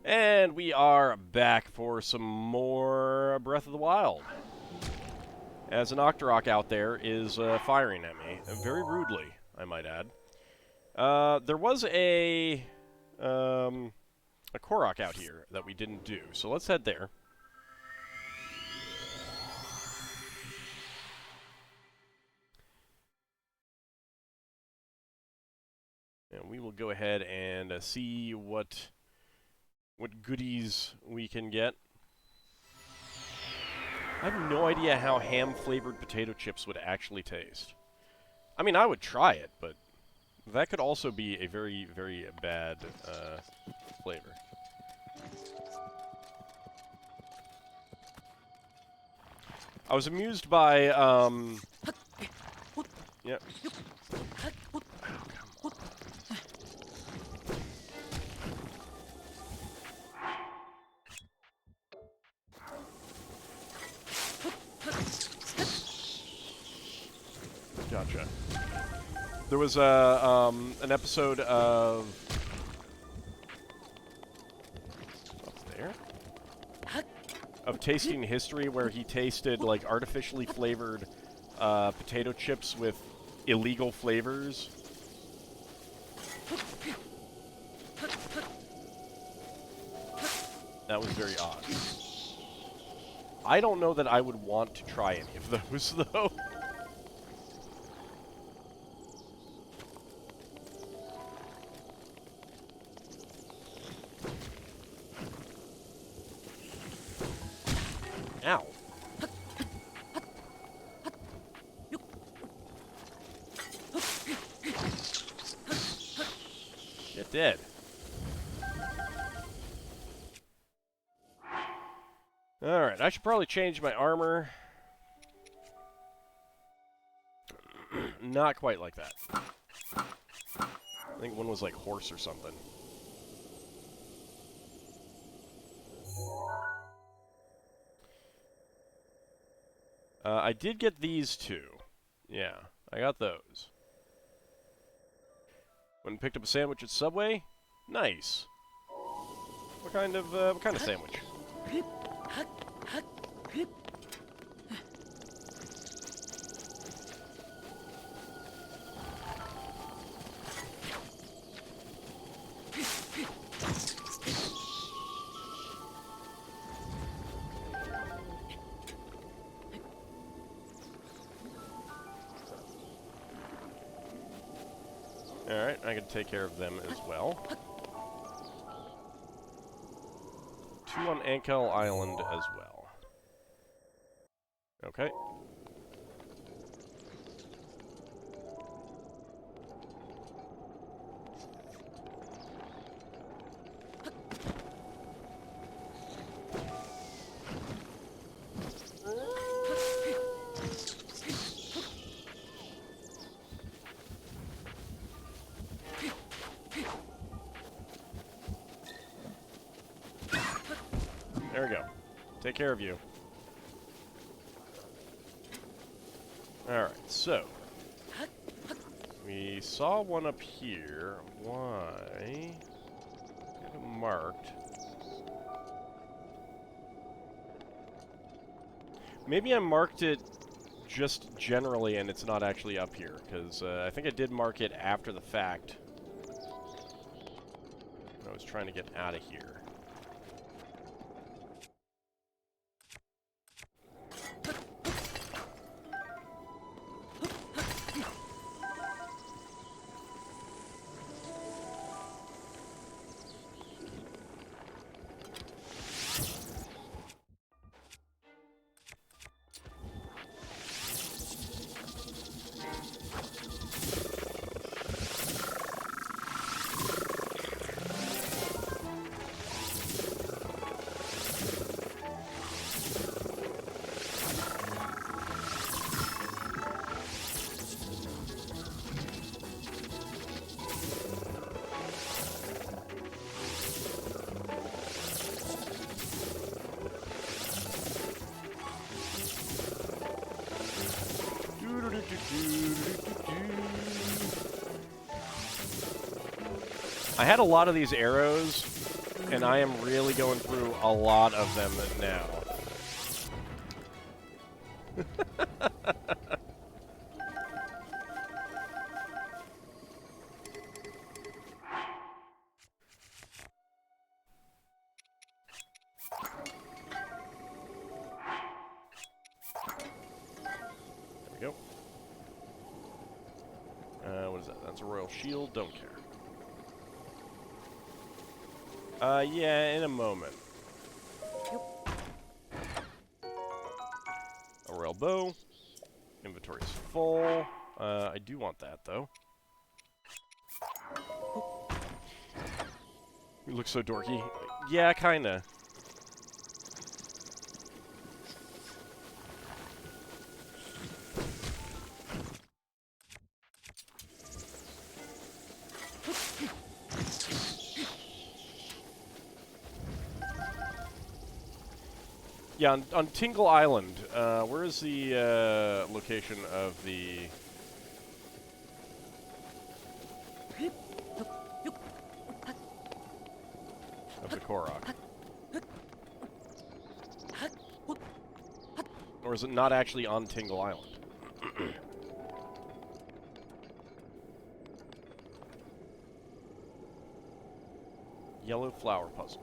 And we are back for some more Breath of the Wild. As an Octorok out there is firing at me, very rudely, I might add. There was a Korok out here that we didn't do, so let's head there. And we will go ahead and see what goodies we can get. I have no idea how ham-flavored potato chips would actually taste. I mean, I would try it, but that could also be a very, very bad flavor. I was amused by, yep. Gotcha. There was an episode of of Tasting History where he tasted like artificially flavored potato chips with illegal flavors. That was very odd. I don't know that I would want to try any of those though. Ow. Get dead. Alright, I should probably change my armor. Not quite like that. I think one was like horse or something. I did get these two. Yeah, I got those. Went and picked up a sandwich at Subway. Nice. What kind of sandwich? Alright, I can take care of them as well. 2 on Ankel Island as well. Okay. There we go. Take care of you. Alright, so. We saw one up here. Why? Get it marked. Maybe I marked it just generally and it's not actually up here, because I think I did mark it after the fact. I was trying to get out of here. I had a lot of these arrows And I am really going through a lot of them now. There we go. What is that? That's a royal shield. Don't care. Yeah, in a moment. A royal bow. Inventory's full. I do want that, though. You look so dorky. Yeah, kinda. Yeah, on Tingle Island, where is the location of the... of the Korok? Or is it not actually on Tingle Island? Yellow flower puzzle.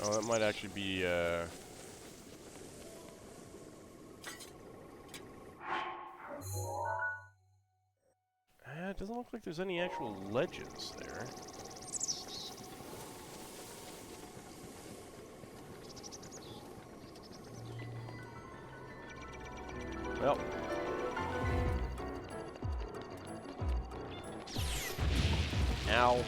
Oh, that might actually be, it doesn't look like there's any actual legends there. Well. Ow.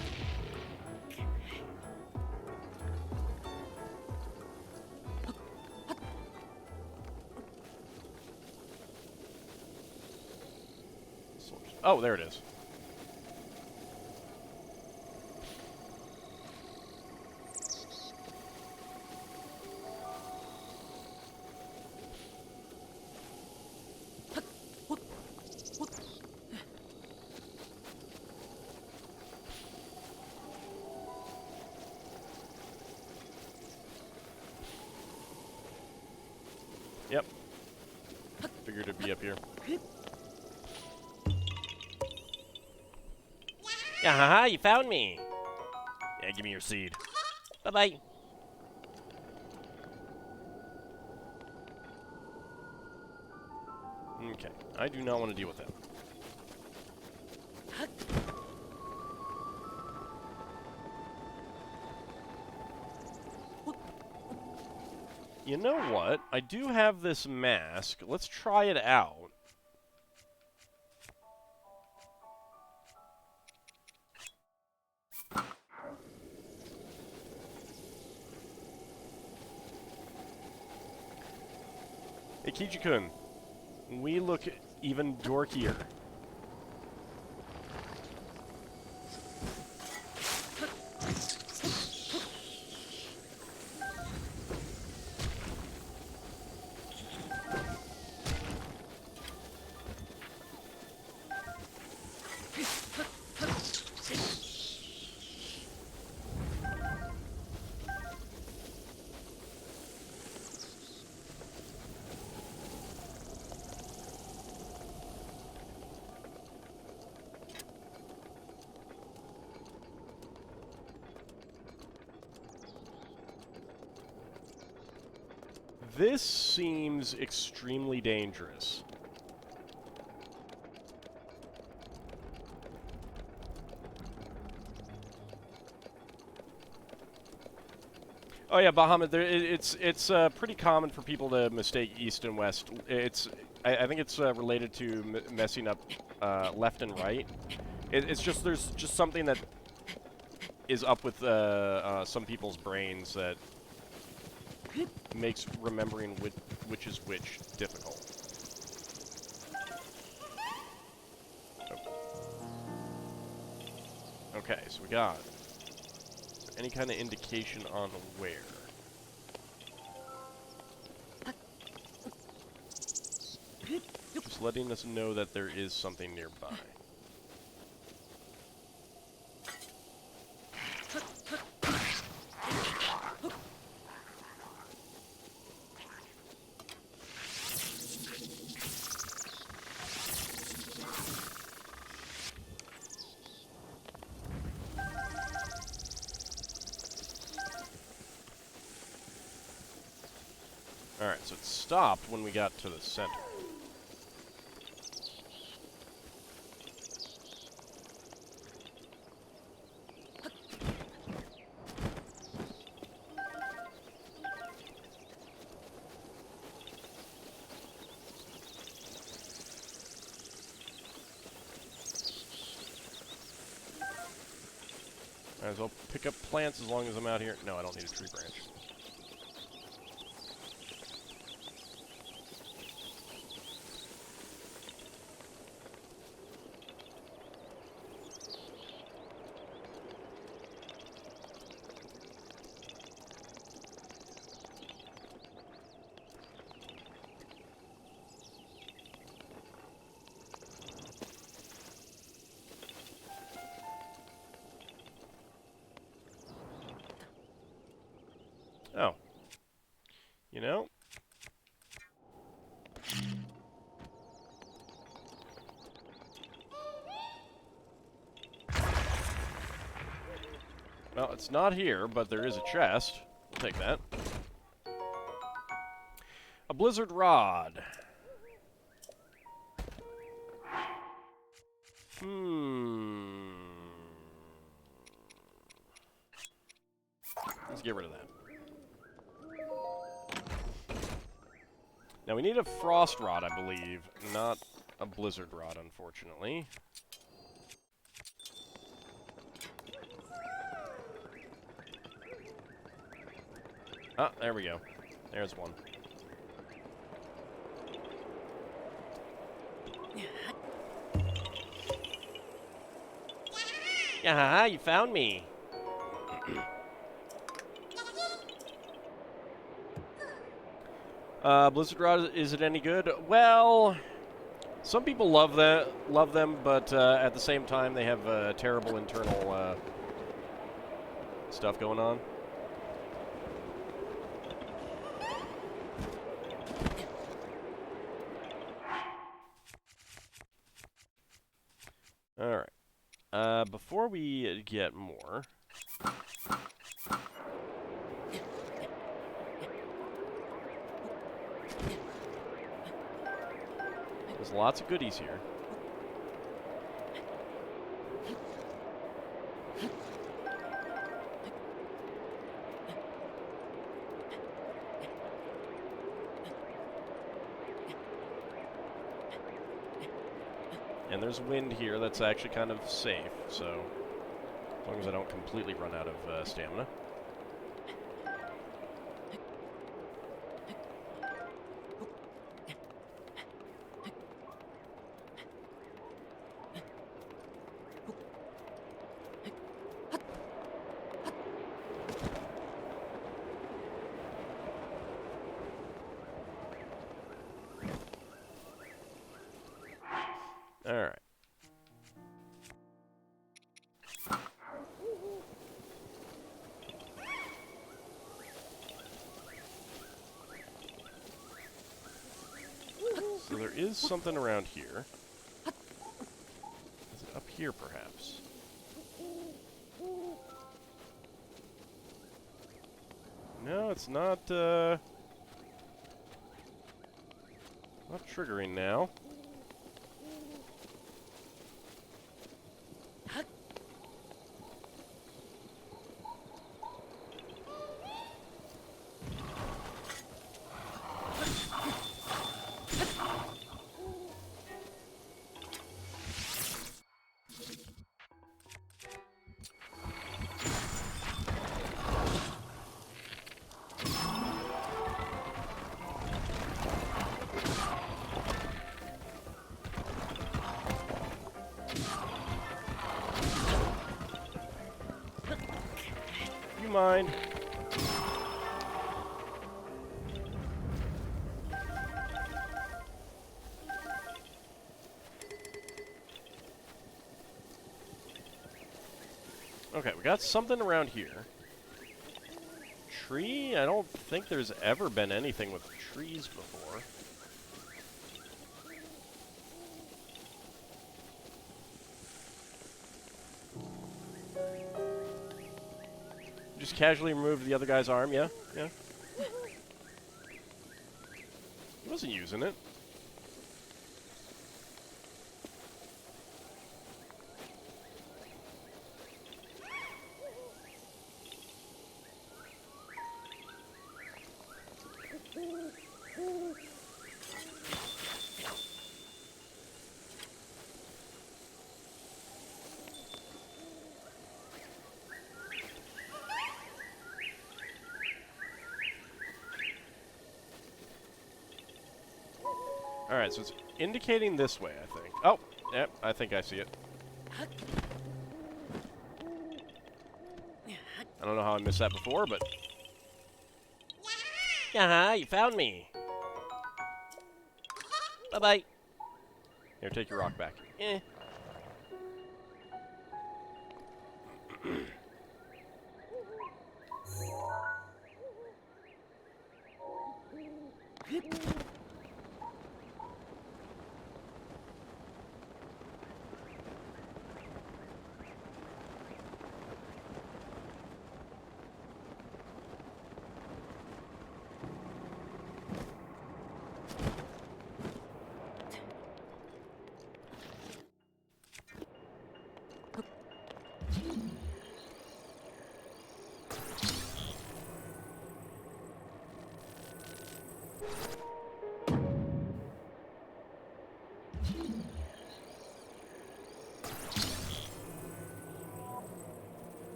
Oh, there it is. Yep. Figured it'd be up here. Yeah, haha, you found me! Yeah, give me your seed. Bye-bye. Okay, I do not want to deal with that. You know what? I do have this mask. Let's try it out. Hey, Kijikun, we look even dorkier. This seems extremely dangerous. Oh yeah, Bahamut. It's pretty common for people to mistake east and west. I think it's related to messing up left and right. It's just there's just something that is up with some people's brains that makes remembering which is which difficult. Okay, so we got any kind of indication on where. Just letting us know that there is something nearby. Alright, so it stopped when we got to the center. Might as well pick up plants as long as I'm out here. No, I don't need a tree branch. Oh. You know? Well, it's not here, but there is a chest. We'll take that. A blizzard rod. Let's get rid of that. Now we need a frost rod, I believe, not a blizzard rod, unfortunately. Ah, there we go. There's one. Yeah, you found me. Blizzard Rod, is it any good? Well, some people love them, but at the same time they have terrible internal stuff going on. All right. Before we get more. There's lots of goodies here. And there's wind here that's actually kind of safe, so as long as I don't completely run out of stamina. All right. So there is something around here. Is it up here, perhaps? No, it's not, not triggering now. mind. Okay, we got something around here. Tree? I don't think there's ever been anything with trees before. Just casually removed the other guy's arm, yeah? Yeah. He wasn't using it. Alright, so it's indicating this way, I think. Oh, yep, I think I see it. I don't know how I missed that before, but... Yaha, you found me! Bye-bye! Here, take your rock back. Eh.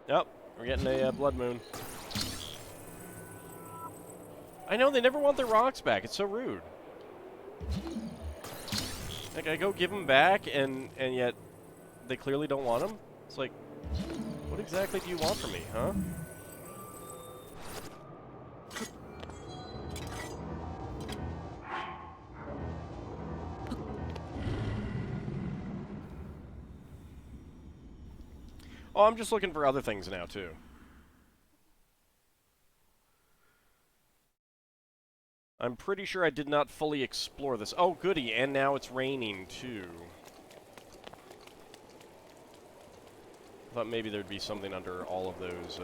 Yep, we're getting a blood moon. I know, they never want their rocks back. It's so rude. Like, I go give them back, and yet they clearly don't want them. It's like, what exactly do you want from me, huh? Oh, I'm just looking for other things now, too. I'm pretty sure I did not fully explore this. Oh, goody, and now it's raining, too. I thought maybe there'd be something under all of those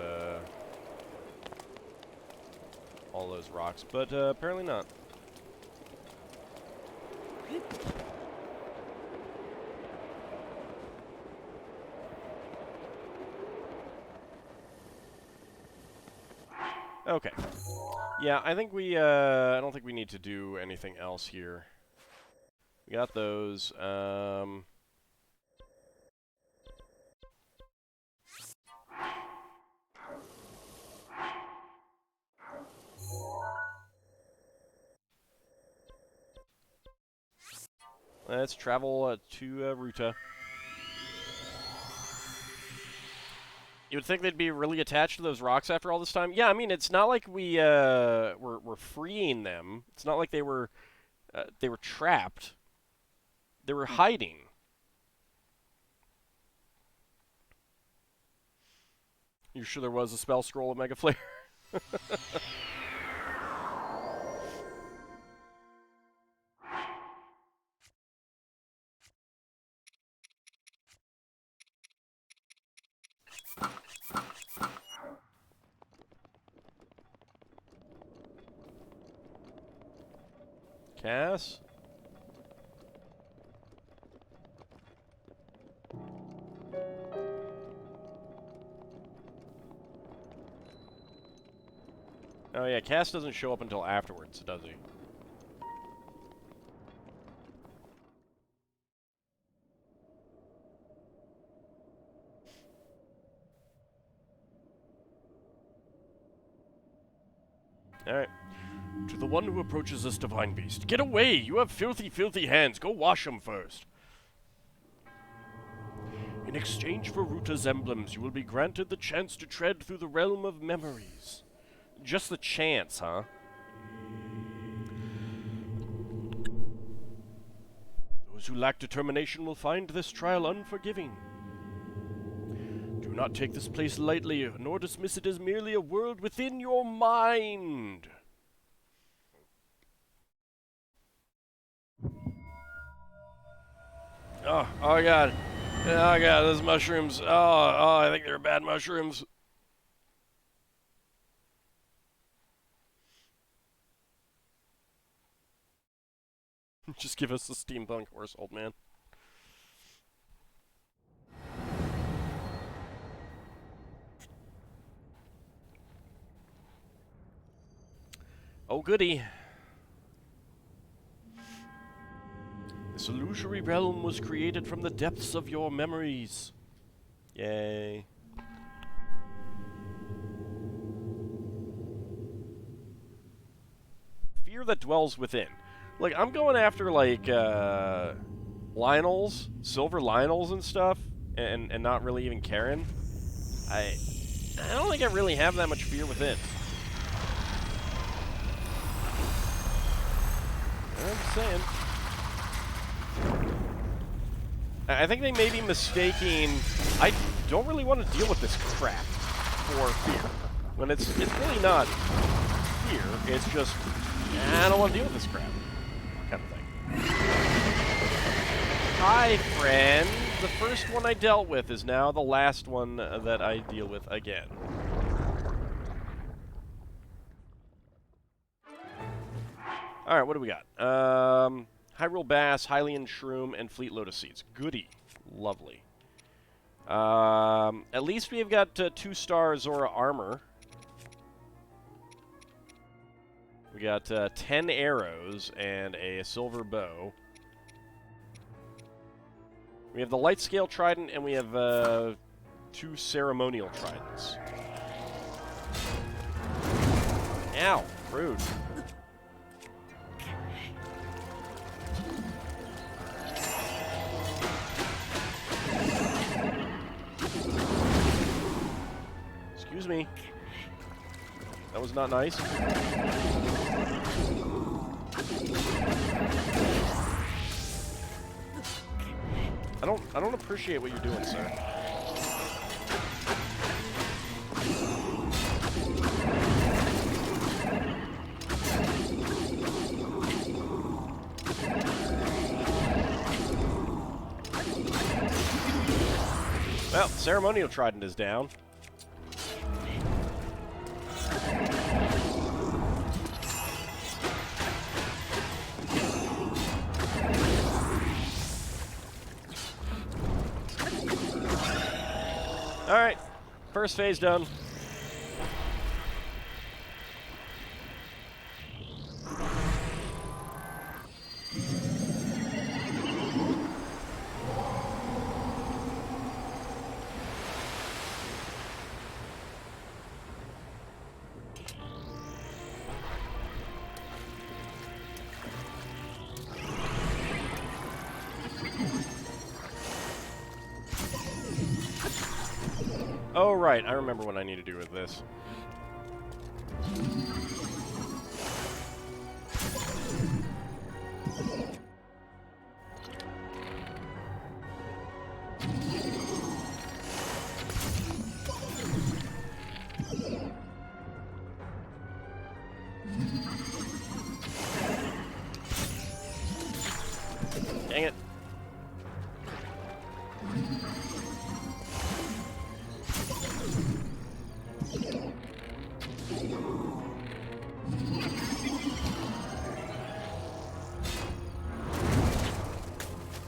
rocks, but apparently not. Okay. Yeah, I think I don't think we need to do anything else here. We got those, let's travel to Ruta. You would think they'd be really attached to those rocks after all this time. Yeah, I mean, it's not like we're freeing them. It's not like they were trapped. They were hiding. You sure there was a spell scroll of Mega Flare? Cass? Oh yeah, Cass doesn't show up until afterwards, does he? Alright. To the one who approaches this divine beast, get away! You have filthy, filthy hands. Go wash them first. In exchange for Ruta's emblems, you will be granted the chance to tread through the realm of memories. Just the chance, huh? Those who lack determination will find this trial unforgiving. Do not take this place lightly, nor dismiss it as merely a world within your mind. Oh god. Oh god, those mushrooms. Oh, I think they're bad mushrooms. Just give us the steampunk horse, old man. Oh goody. This illusory realm was created from the depths of your memories. Yay. Fear that dwells within. Like, I'm going after, like, Lionels, silver Lionels and stuff, and not really even caring. I don't think I really have that much fear within. I'm just saying. I think they may be mistaking. I don't really want to deal with this crap for fear. When it's really not fear, it's just, I don't want to deal with this crap kind of thing. Hi, friend. The first one I dealt with is now the last one that I deal with again. Alright, what do we got? Hyrule Bass, Hylian Shroom, and Fleet Lotus Seeds. Goody. Lovely. At least we've got 2-star Zora armor. We got 10 arrows and a silver bow. We have the light scale trident, and we have 2 ceremonial tridents. Ow, rude. Excuse me. That was not nice. I don't appreciate what you're doing, sir. Well, ceremonial trident is down. Alright, first phase done. Oh, right. I remember what I need to do with this. Dang it.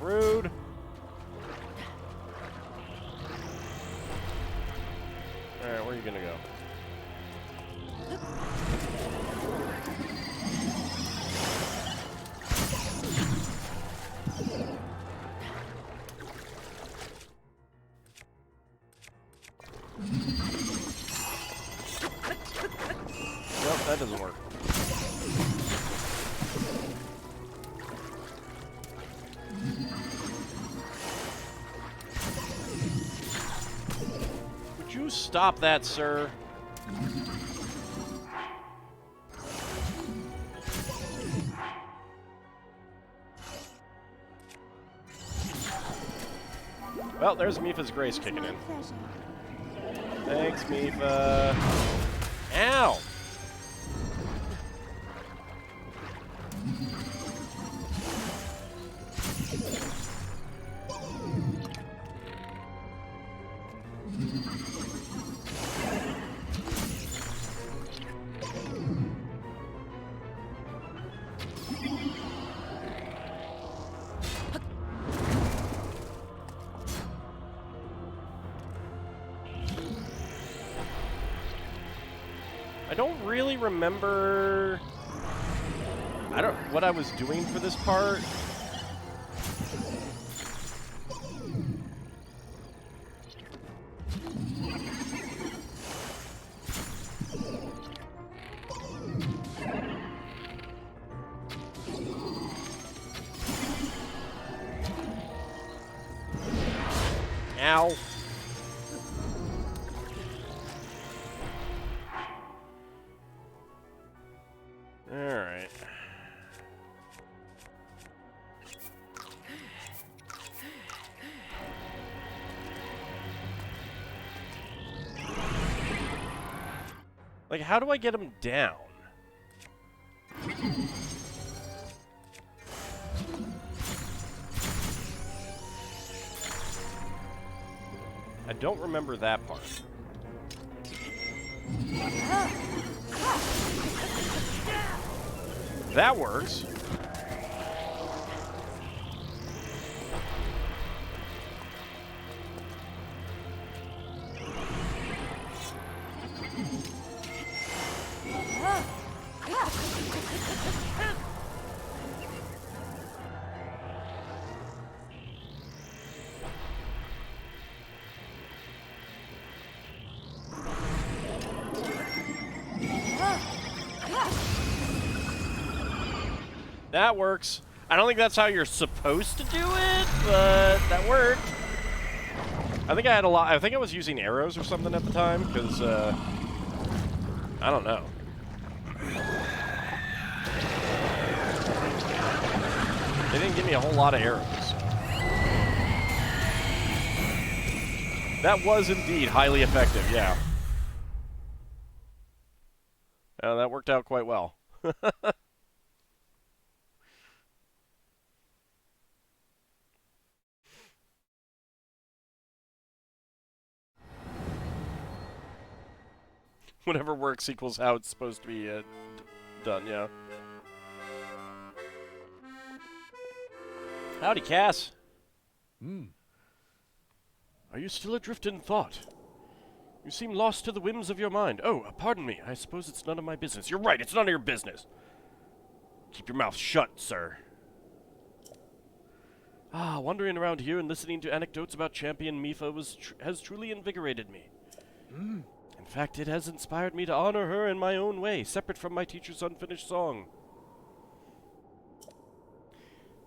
Rude. Alright, where are you gonna go? you stop that, sir? Well, there's Mipha's grace kicking in. Thanks, Mipha. Ow! I don't really remember what I was doing for this part. Ow. Alright. Like, how do I get him down? I don't remember that part. That works. That works. I don't think that's how you're supposed to do it, but that worked. I think I had a lot. I think I was using arrows or something at the time, because, I don't know. They didn't give me a whole lot of arrows. That was indeed highly effective, yeah. That worked out quite well. Whatever works equals how it's supposed to be done, yeah. Howdy, Cass. Are you still adrift in thought? You seem lost to the whims of your mind. Oh, pardon me. I suppose it's none of my business. You're right, it's none of your business. Keep your mouth shut, sir. Wandering around here and listening to anecdotes about Champion Mipha has truly invigorated me. In fact, it has inspired me to honor her in my own way, separate from my teacher's unfinished song.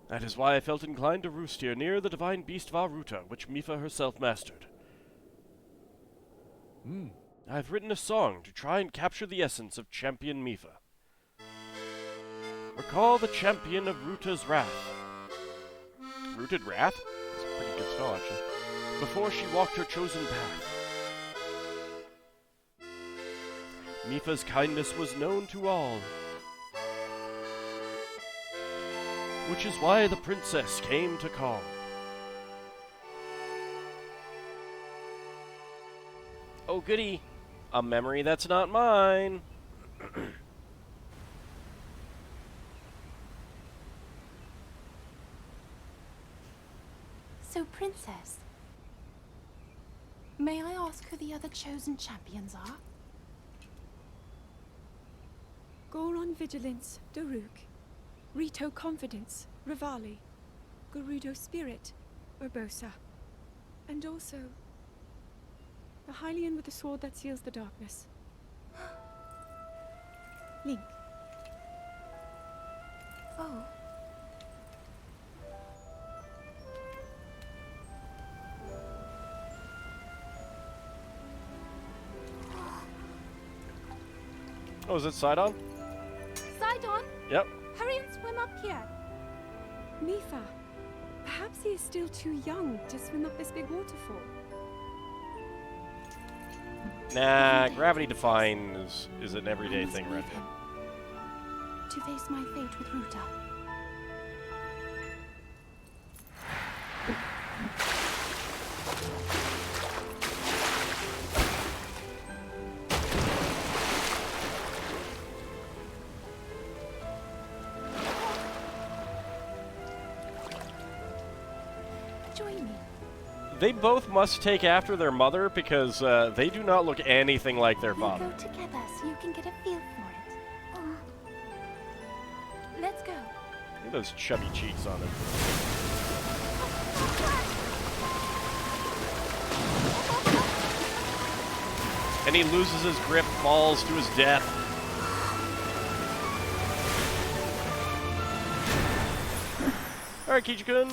That is why I felt inclined to roost here, near the divine beast Varuta, which Mipha herself mastered. I have written a song to try and capture the essence of Champion Mipha. Recall the champion of Ruta's wrath. Rooted Wrath? That's a pretty good spell, actually. Before she walked her chosen path. Mipha's kindness was known to all, which is why the princess came to call. Oh goody, a memory that's not mine. So, Princess, may I ask who the other chosen champions are? Goron Vigilance, Daruk. Rito Confidence, Rivali. Gerudo Spirit, Urbosa. And also, the Hylian with the sword that seals the darkness. Link. Oh. Oh, is it Sidon? Sidon, Yep. hurry and swim up here. Mifa, perhaps he is still too young to swim up this big waterfall. Nah, gravity defying is an I everyday must thing, leave Redhead. him to face my fate with Ruta. Join me. They both must take after their mother because they do not look anything like their We'll father. go together so you can get a feel for it. Let's go. Look at those chubby cheeks on him. And he loses his grip, falls to his death. Alright, Kichi-kun.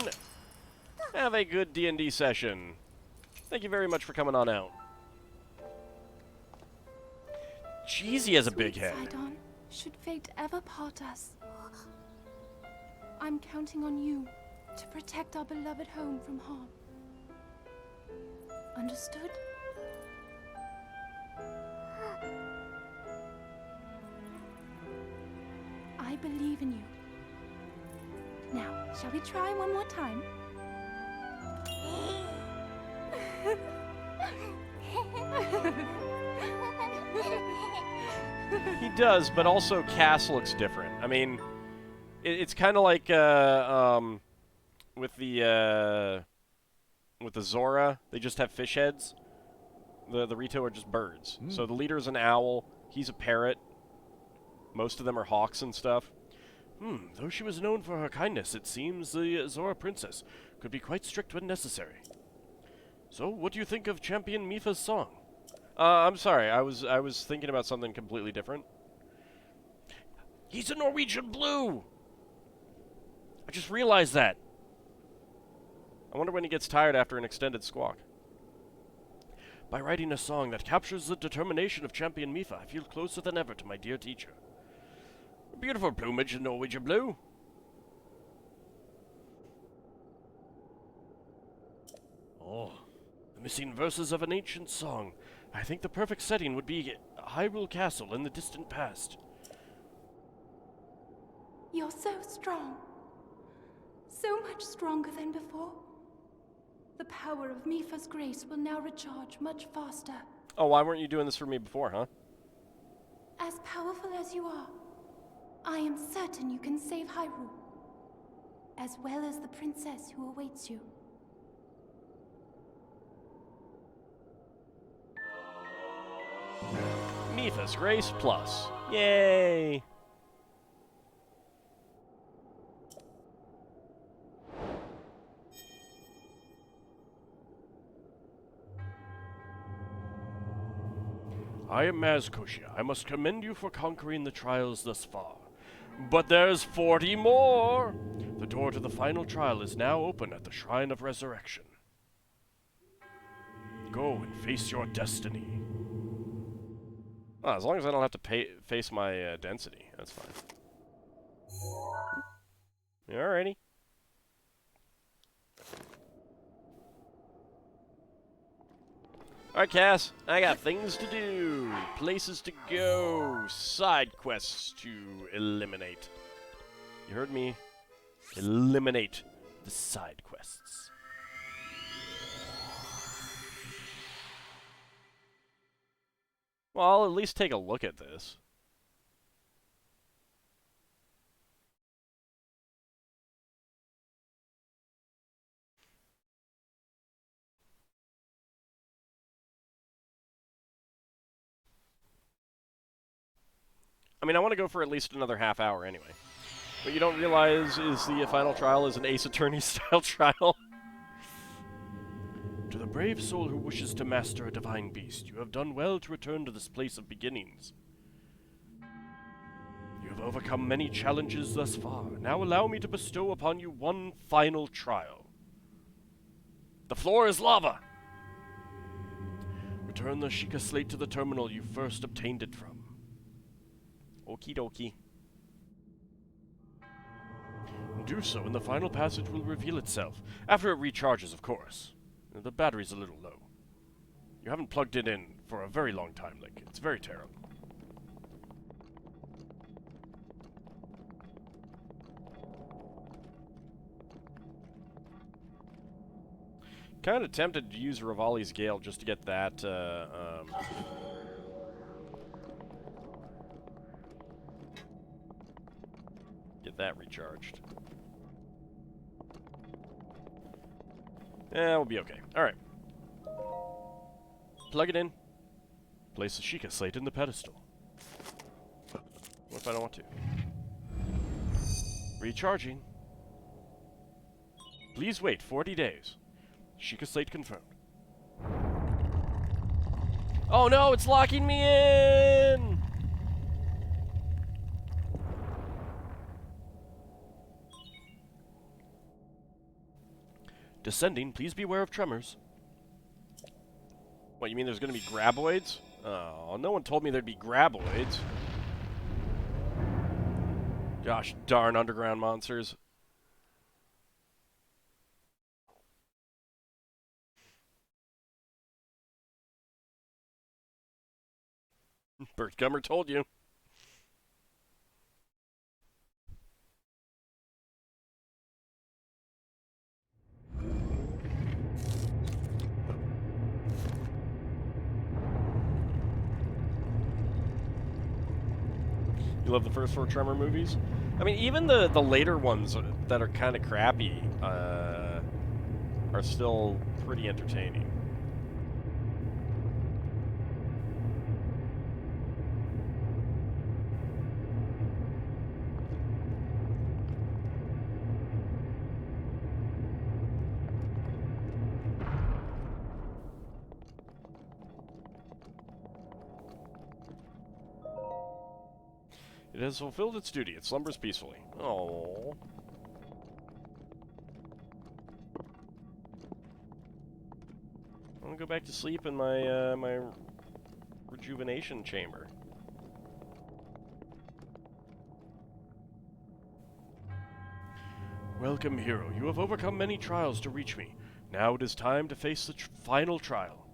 Have a good D&D session. Thank you very much for coming on out. Jeez, he has a big Sweet head. Sidon, should fate ever part us, I'm counting on you to protect our beloved home from harm. Understood? I believe in you. Now, shall we try one more time? He does, but also Cass looks different. I mean, it's kind of like with the Zora, they just have fish heads. The Rito are just birds. So the leader's an owl. He's a parrot. Most of them are hawks and stuff. Though she was known for her kindness, it seems the Zora princess could be quite strict when necessary. So, what do you think of Champion Mifa's song? I'm sorry, I was thinking about something completely different. He's a Norwegian blue! I just realized that. I wonder when he gets tired after an extended squawk. By writing a song that captures the determination of Champion Mifa, I feel closer than ever to my dear teacher. Beautiful plumage in Norwegian blue. Oh, the missing verses of an ancient song. I think the perfect setting would be Hyrule Castle in the distant past. You're so strong. So much stronger than before. The power of Mifa's grace will now recharge much faster. Oh, why weren't you doing this for me before, huh? As powerful as you are, I am certain you can save Hyrule, as well as the princess who awaits you. Mifa's Grace Plus. Yay! I am Mazkoshia. I must commend you for conquering the trials thus far. But there's 40 more! The door to the final trial is now open at the Shrine of Resurrection. Go and face your destiny. As long as I don't have to face my density, that's fine. Alrighty. Alright, Cass, I got things to do, places to go, side quests to eliminate. You heard me? Eliminate the side quests. Well, I'll at least take a look at this. I mean, I want to go for at least another half hour anyway. What you don't realize is the final trial is an Ace Attorney-style trial. To the brave soul who wishes to master a divine beast, you have done well to return to this place of beginnings. You have overcome many challenges thus far. Now allow me to bestow upon you one final trial. The floor is lava! Return the Sheikah slate to the terminal you first obtained it from. Okie dokie. Do so, and the final passage will reveal itself. After it recharges, of course. The battery's a little low. You haven't plugged it in for a very long time, Link. It's very terrible. Kind of tempted to use Rivali's Gale just to get that, get that recharged. Yeah, we'll be okay. Alright. Plug it in. Place the Sheikah slate in the pedestal. What if I don't want to? Recharging. Please wait 40 days. Sheikah slate confirmed. Oh no, it's locking me in! Descending, please beware of tremors. What, you mean there's gonna be graboids? Oh, no one told me there'd be graboids. Gosh darn underground monsters. Bert Gummer told you. You love the first 4 Tremor movies? I mean, even the later ones that are kind of crappy are still pretty entertaining. It has fulfilled its duty. It slumbers peacefully. Oh. I want to go back to sleep in my my rejuvenation chamber. Welcome, hero. You have overcome many trials to reach me. Now it is time to face the final trial.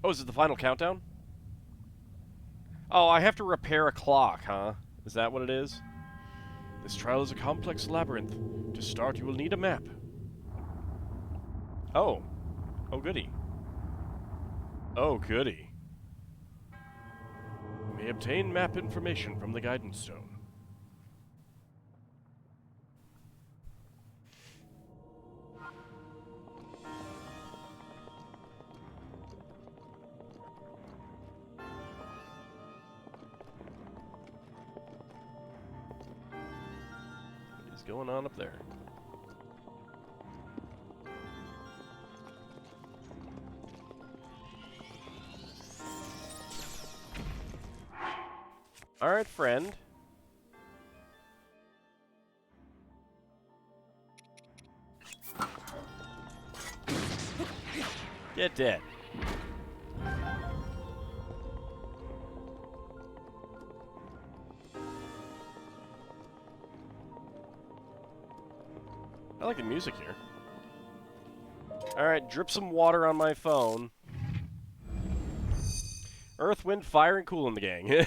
Oh, is it the final countdown? Oh, I have to repair a clock, huh? Is that what it is? This trial is a complex labyrinth. To start, you will need a map. Oh. Oh, goody. Oh, goody. You may obtain map information from the guidance stone. What is going on up there? Alright, friend. Get dead. I like the music here. Alright, drip some water on my phone. Earth, Wind, Fire, and Cool in the gang.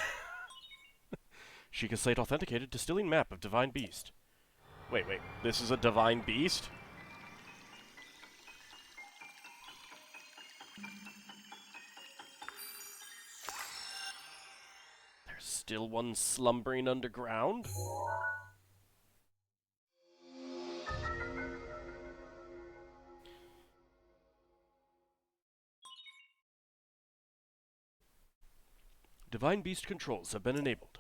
Sheikah Slate authenticated distilling map of Divine Beast. Wait, this is a Divine Beast? There's still one slumbering underground? Divine Beast controls have been enabled.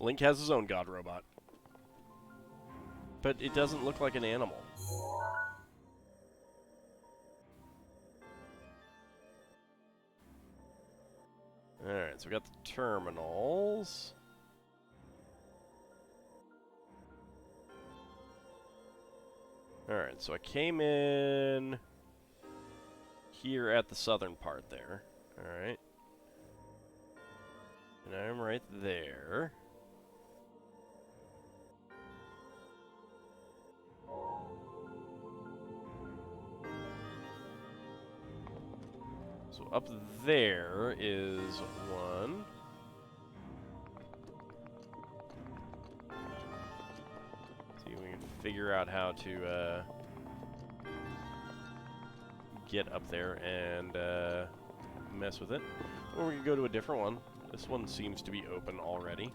Link has his own god robot. But it doesn't look like an animal. Alright, so we got the terminals. Alright, so I came in here at the southern part there. Alright. And I'm right there. So up there is one. See if we can figure out how to get up there and mess with it. Or we can go to a different one. This one seems to be open already.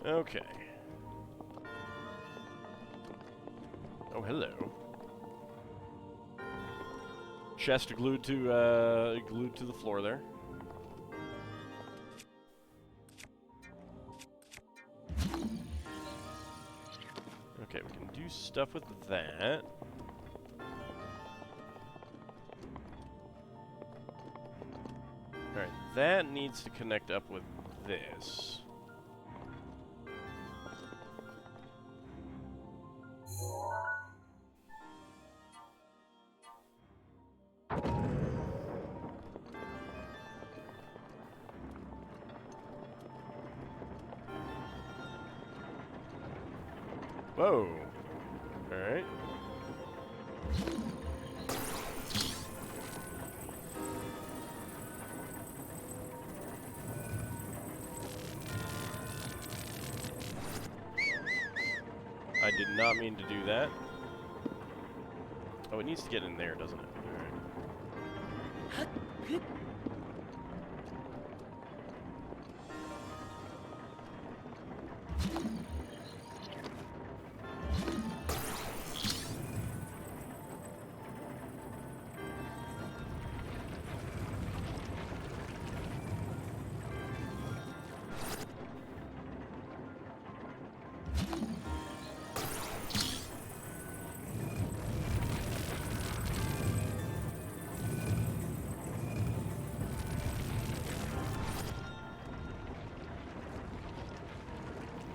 Okay. Oh, hello. Chest glued to the floor there. Okay, we can do stuff with that. Alright, that needs to connect up with this. Whoa. Alright. I did not mean to do that. Oh, it needs to get in there, doesn't it? Alright.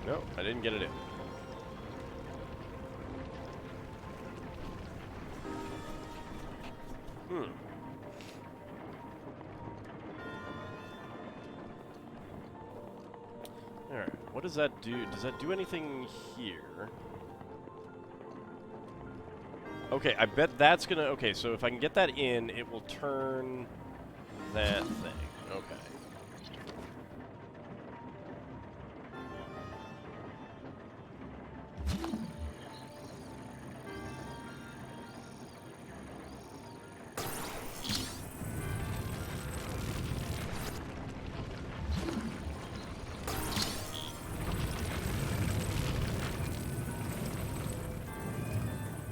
No, I didn't get it in. Alright, what does that do? Does that do anything here? Okay, I bet that's gonna... Okay, so if I can get that in, it will turn that thing. Okay.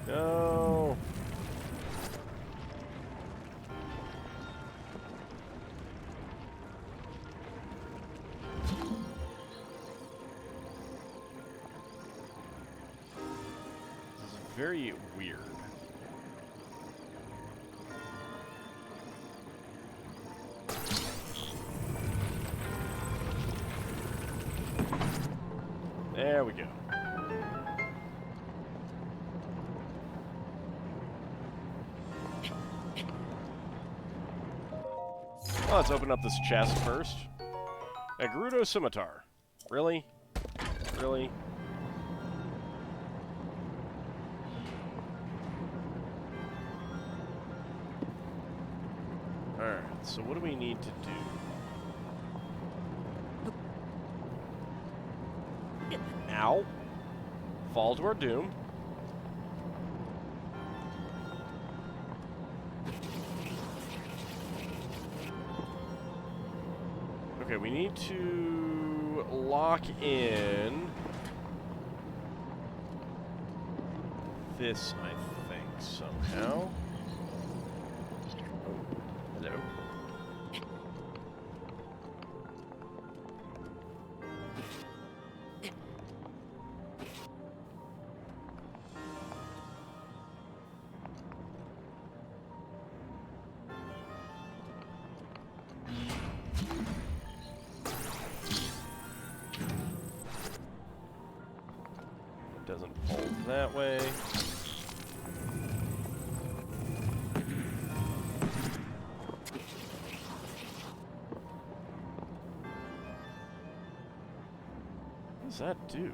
No. This is very weird. There we go. Well, let's open up this chest first. A Gerudo Scimitar. Really? Really? Alright, so what do we need to do? Ow. Fall to our doom. Okay, we need to lock in this, I think, somehow. Oh, hello. that way. What does that do?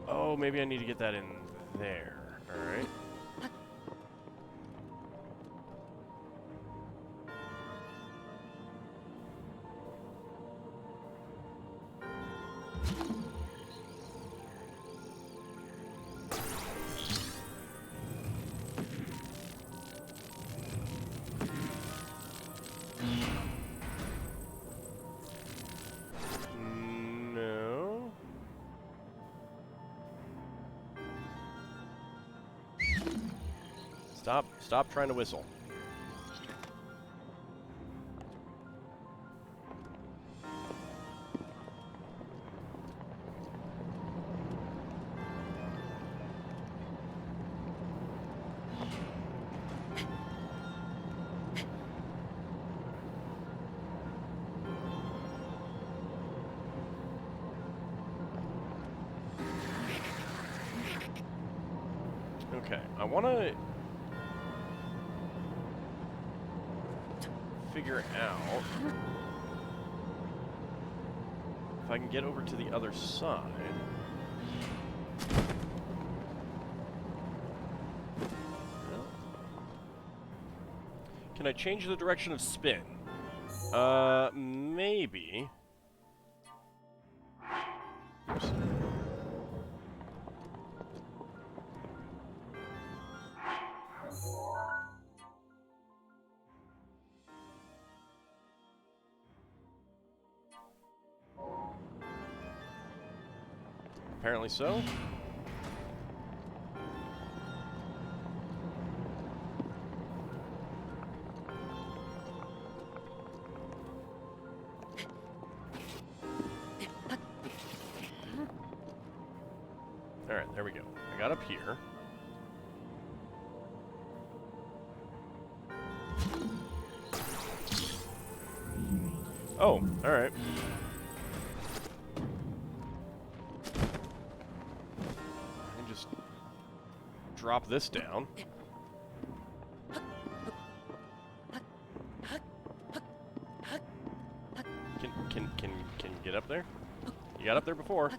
Oh, maybe I need to get that in there. Alright. No. Stop trying to whistle. Okay, I want to figure out if I can get over to the other side. No. Can I change the direction of spin? Maybe. Oops. Apparently so. Alright, there we go. I got up here. Oh, alright. Drop this down. Can you get up there? You got up there before.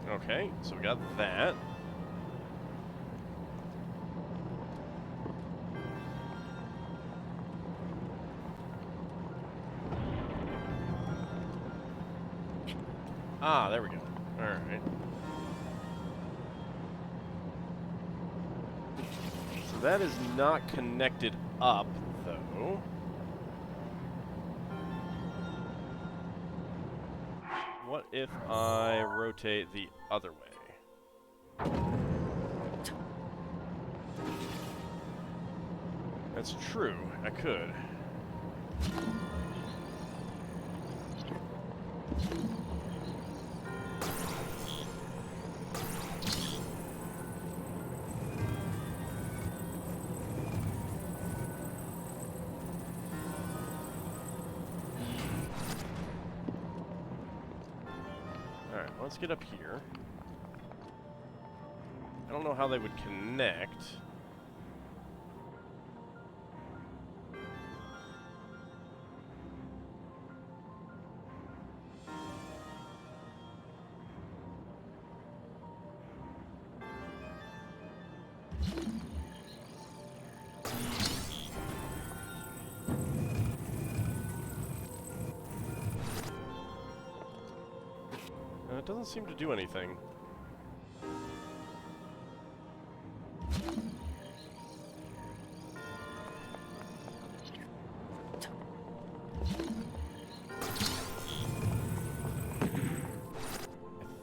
Okay, so we got that. Ah, there we go. Alright. So that is not connected up, though. What if I rotate the other way? That's true. I could. Alright, let's get up here. I don't know how they would connect. It doesn't seem to do anything.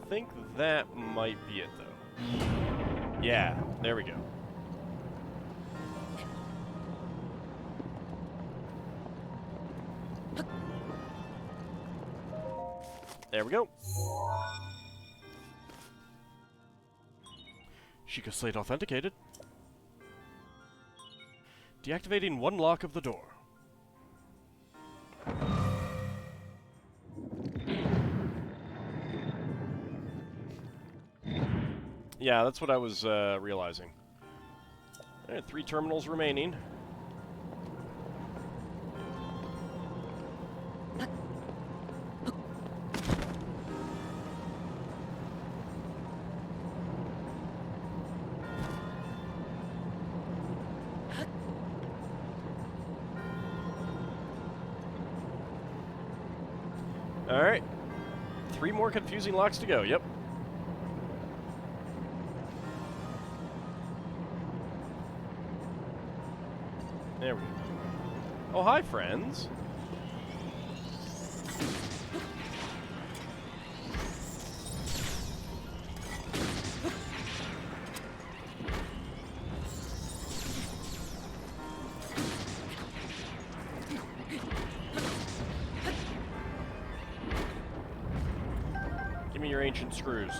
I think that might be it, though. Yeah, there we go. There we go. Sheikah Slate authenticated. Deactivating one lock of the door. Yeah, that's what I was realizing. Alright, 3 terminals remaining. Alright. 3 more confusing locks to go, yep. There we go. Oh, hi, friends. Give me your ancient screws.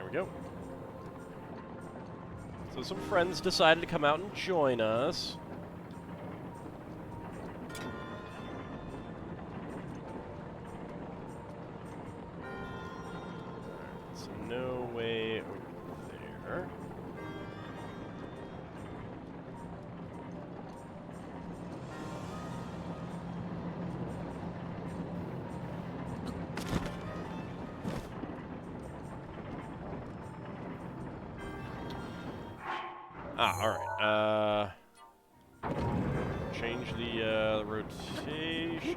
We go. So some friends decided to come out and join us. Alright, so no way over there. Ah, alright. Change the rotation.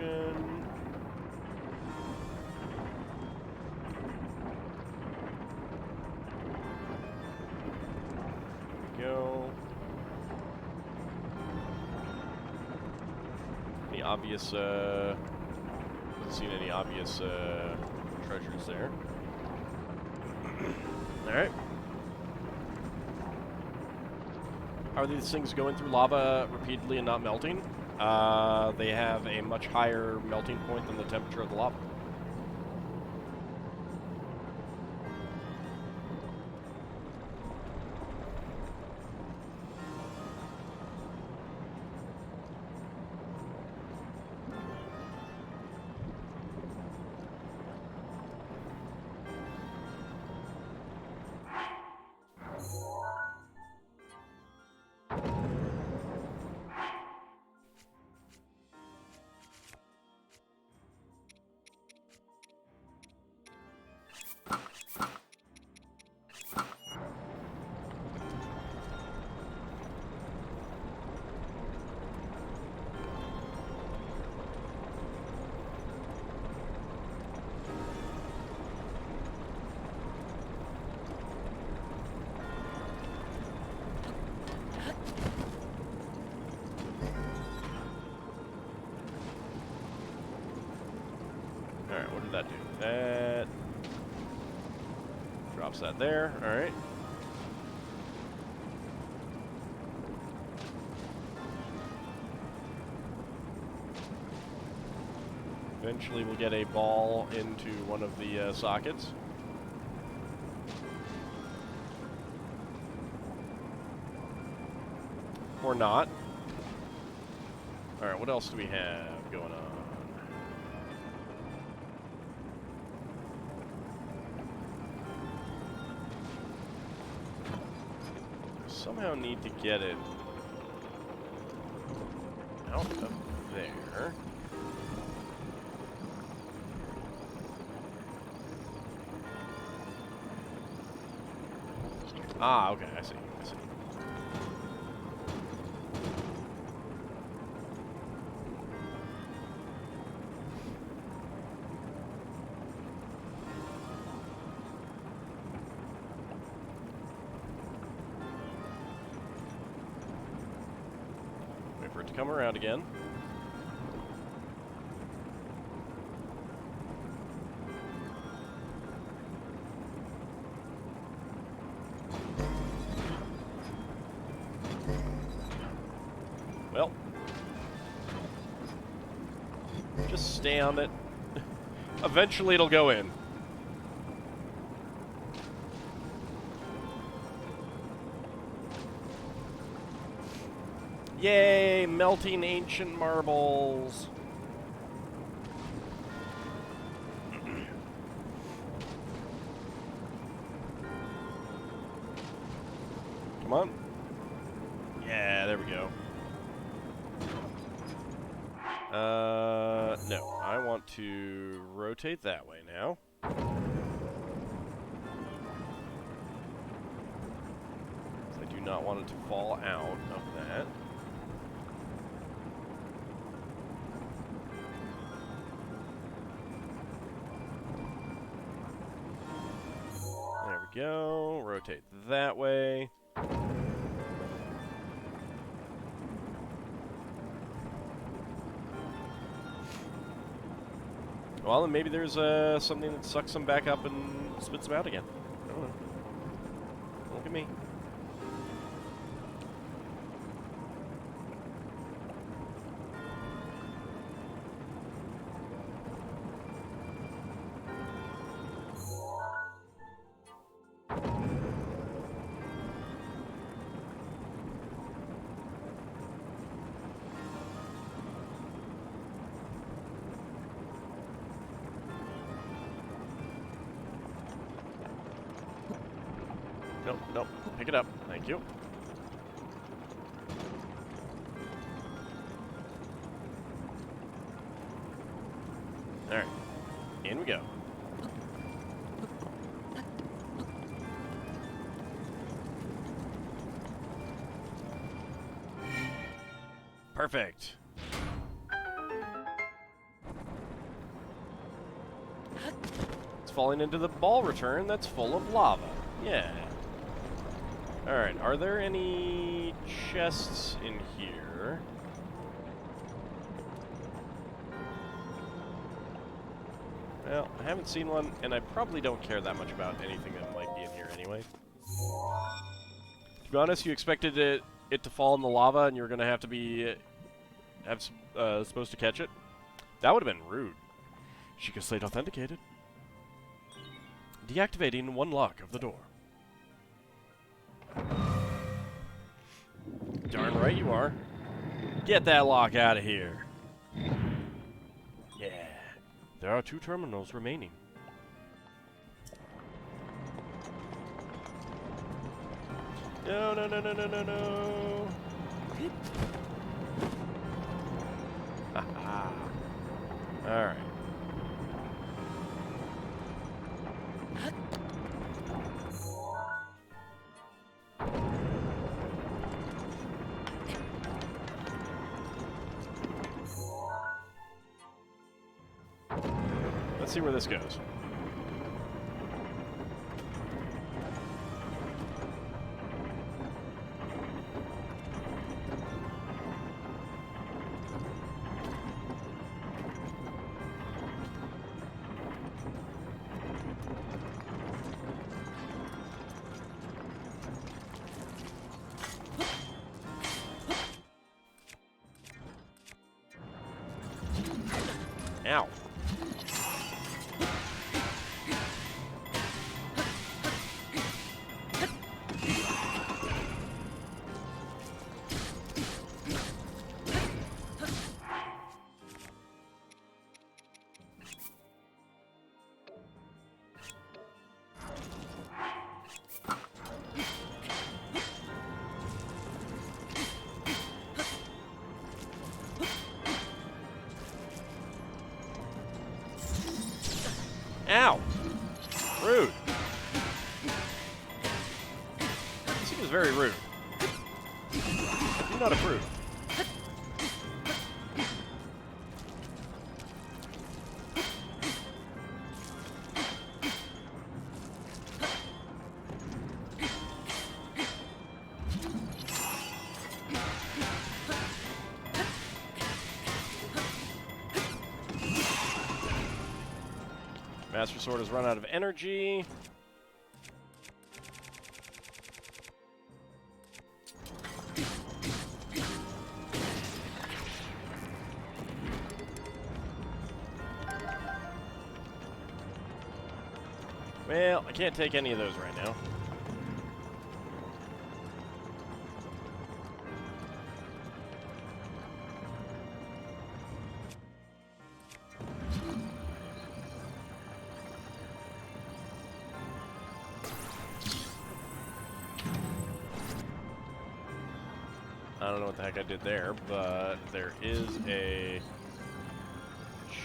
There we go. Any obvious, haven't seen any obvious, treasures there. Alright. How are these things going through lava repeatedly and not melting? They have a much higher melting point than the temperature of the lava. Alright, what did that do? That drops that there. Alright. Eventually we'll get a ball into one of the sockets. Or not. Alright, what else do we have going on? Somehow need to get it out of there. Ah, okay, I see. for it to come around again. Well, just stay on it. Eventually it'll go in. Yay, melting ancient marbles. Come on. Yeah, there we go. No, I want to rotate that way now. I do not want it to fall out of that. There we go. Rotate that way. Well, then maybe there's something that sucks them back up and spits them out again. I don't know. Look at me. Nope, nope. Pick it up. Thank you. Alright. In we go. Perfect. It's falling into the ball return that's full of lava. Yeah. Alright, are there any chests in here? Well, I haven't seen one, and I probably don't care that much about anything that might be in here anyway. To be honest, you expected it to fall in the lava, and you were going to have to be supposed to catch it? That would have been rude. Sheikah Slate authenticated. Deactivating one lock of the door. Darn right you are. Get that lock out of here. Yeah. There are 2 terminals remaining. No, no, no, no, no, no, no. Haha. Alright. Let's see where this goes. Ow. Ow! Rude. This seems very rude. I do not approve. Master Sword has run out of energy. Well, I can't take any of those right now. I don't know what the heck I did there, but there is a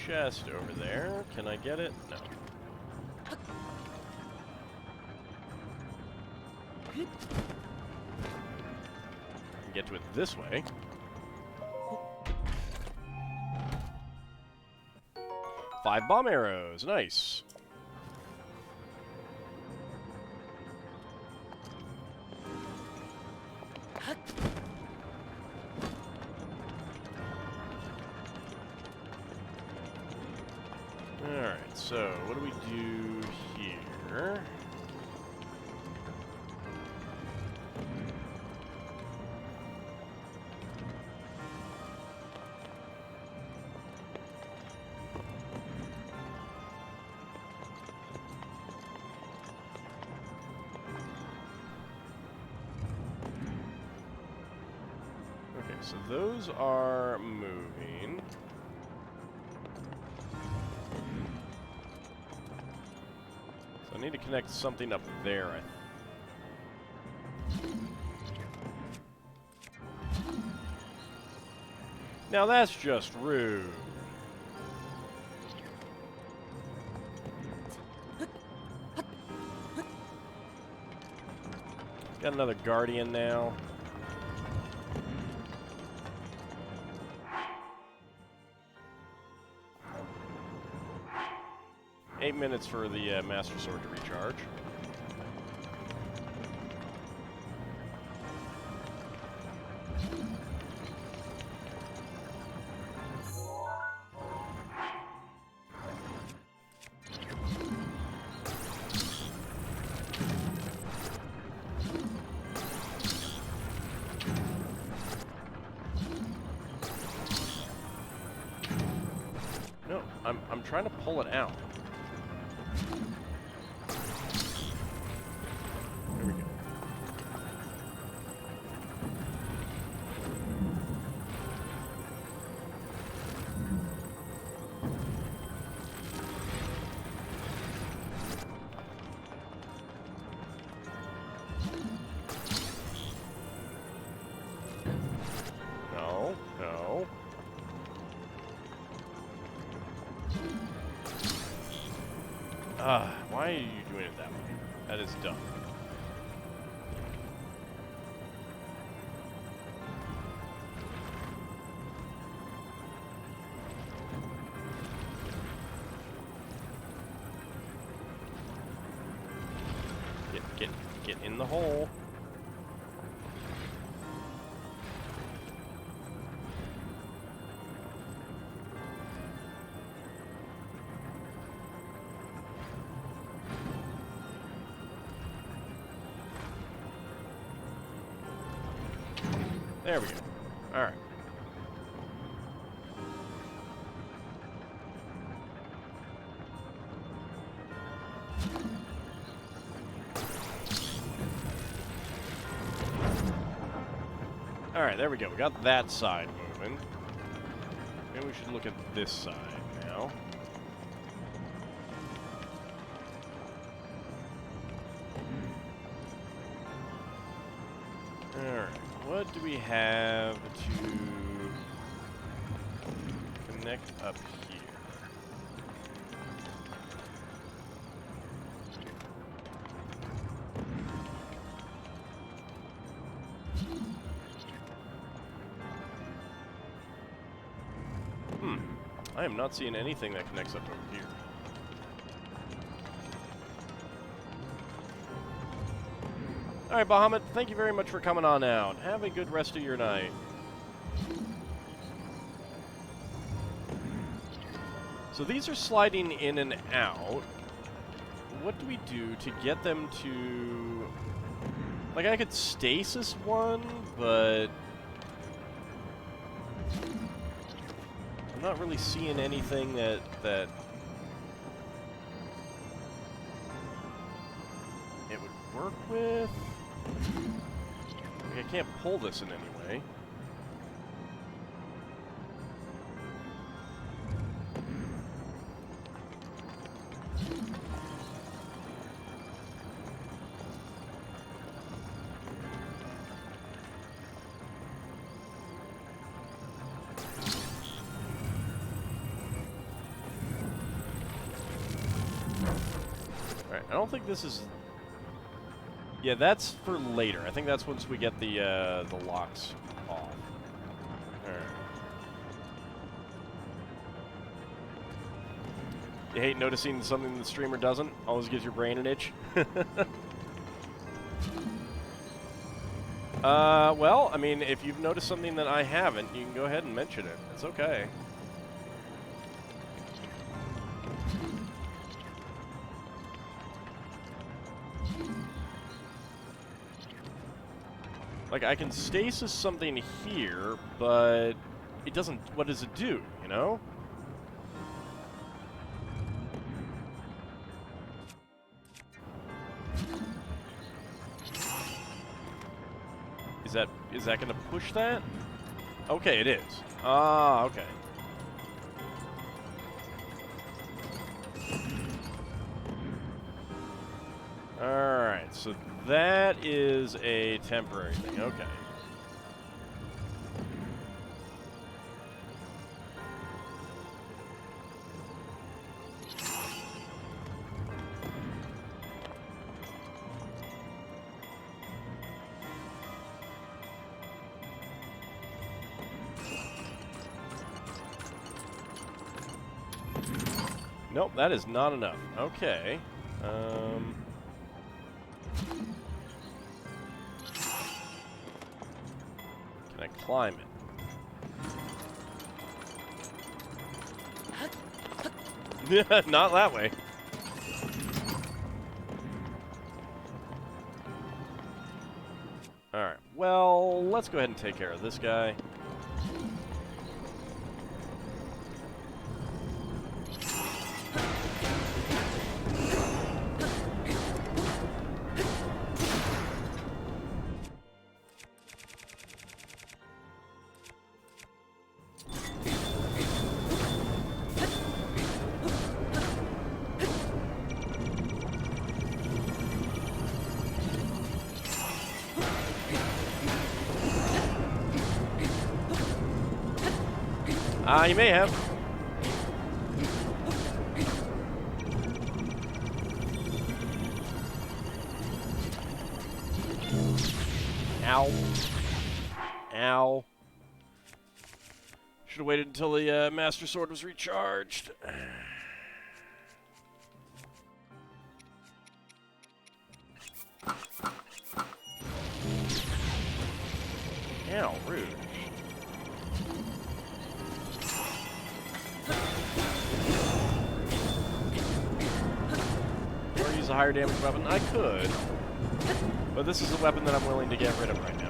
chest over there. Can I get it? No. Get to it this way. Five bomb arrows. Nice. Alright, so what do we do here? Okay, so those are moving. So I need to connect something up there, I think. Now that's just rude. Got another guardian now. Eight minutes for the Master Sword to recharge. No, I'm trying to pull it out. There we go. No, no. Why are you doing it that way? That is dumb. Get in the hole. There we go. All right. All right, there we go. We got that side moving. Maybe we should look at this side now. All right. What do we have to connect up here? I am not seeing anything that connects up over here. Alright, Bahamut, thank you very much for coming on out. Have a good rest of your night. So these are sliding in and out. what do we do to get them to... Like, I could stasis one, but... I'm not really seeing anything that it would work with. Like, I can't pull this in any way. I don't think this is... Yeah, that's for later. I think that's once we get the locks off. Alright. You hate noticing something the streamer doesn't? Always gives your brain an itch? Well, I mean, if you've noticed something that I haven't, you can go ahead and mention it. It's okay. Like, I can stasis something here, but it doesn't... What does it do, you know? Is that going to push that? Okay, it is. Ah, okay. Alright, so that is a temporary thing. Okay. Nope, that is not enough. Okay. Can I climb it? Not that way. Alright, well, let's go ahead and take care of this guy. You may have. Ow. Ow. Should have waited until the Master Sword was recharged. Ow, rude. A higher damage weapon? I could. But this is a weapon that I'm willing to get rid of right now.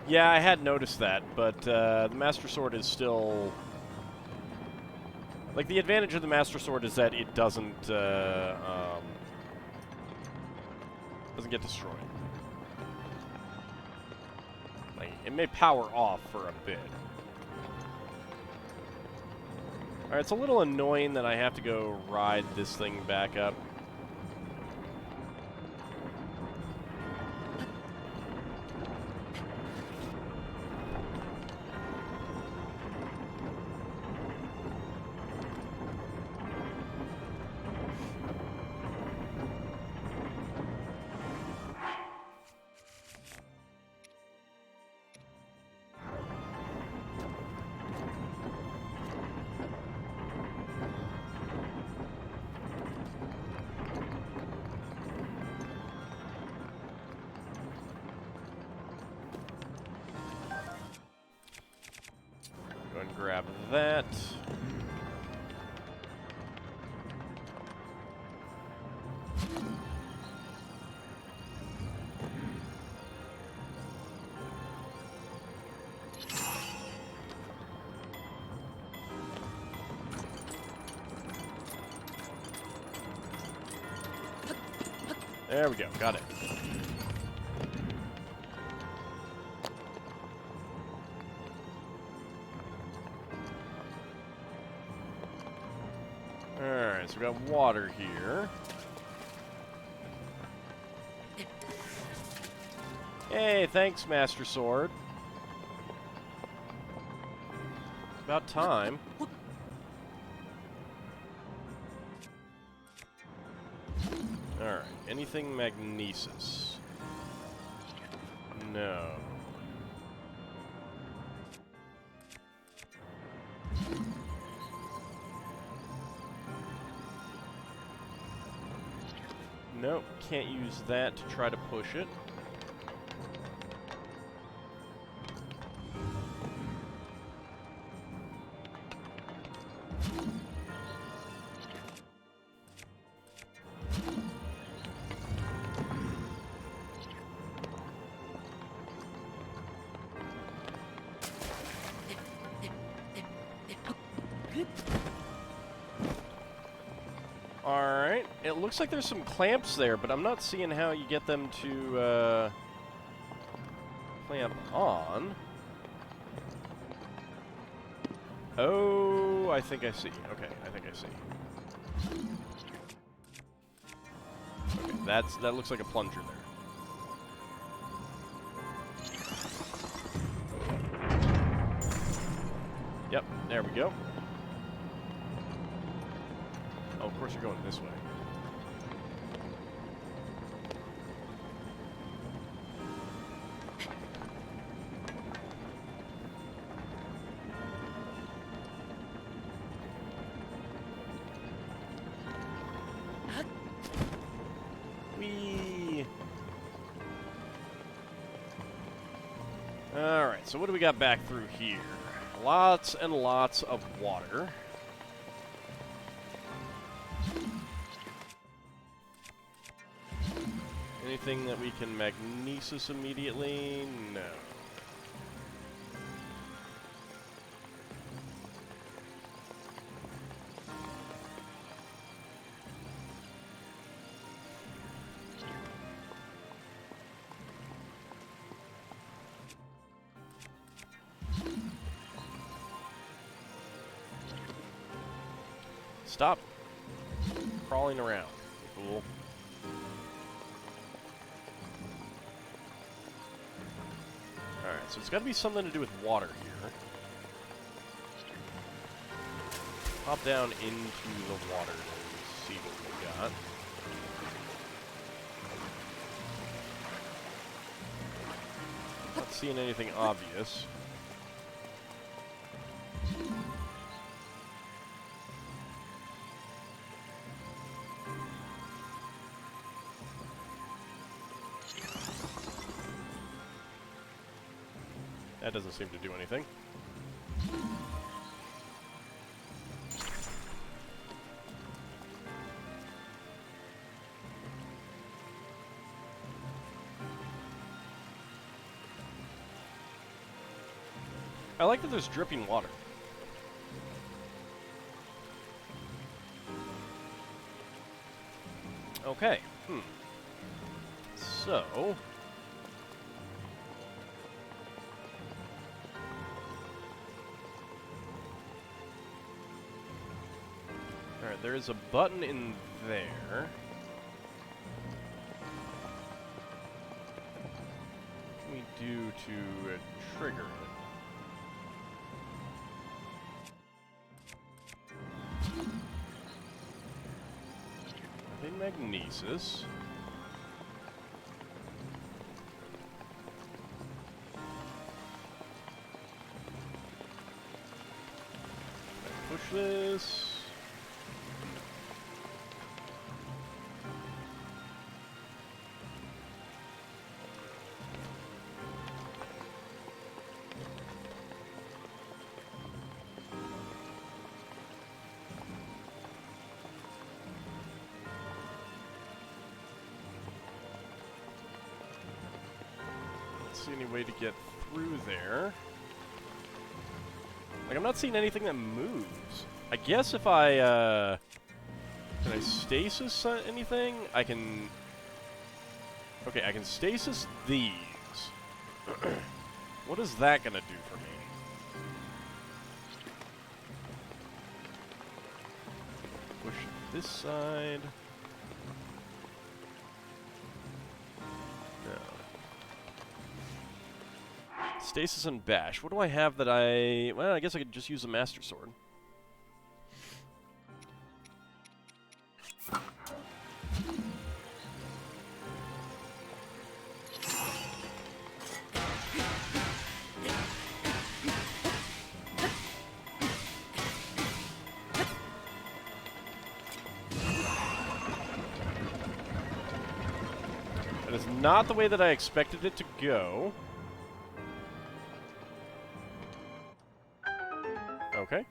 Yeah, I had noticed that, but the Master Sword is still... Like, the advantage of the Master Sword is that it doesn't get destroyed. Like, it may power off for a bit. Alright, it's a little annoying that I have to go ride this thing back up. grab that. There we go, got it. Alright, so we got water here. Hey, thanks, Master Sword. About time. Alright, anything magnesis? No. Nope, can't use that to try to push it. Alright, it looks like there's some clamps there, but I'm not seeing how you get them to, clamp on. Oh, I think I see. Okay, I think I see. Okay, that looks like a plunger there. Yep, there we go. Oh, of course you're going this way. Whee! Alright, so what do we got back through here? Lots and lots of water. Anything that we can magnesis immediately? No. Stop crawling around, fool. Alright, so it's got to be something to do with water here. Hop down into the water and see what we got. Not seeing anything obvious. That doesn't seem to do anything. I like that there's dripping water. Okay. So... Alright, there is a button in there. What can we do to trigger it? Nothing magnesis. Push this. see any way to get through there. Like, I'm not seeing anything that moves. I guess if I, can I stasis anything? I can... Okay, I can stasis these. What is that gonna do for me? Push this side. No. Stasis and bash. What do I have that I... Well, I guess I could just use the Master Sword. That is not the way that I expected it to go. Okay.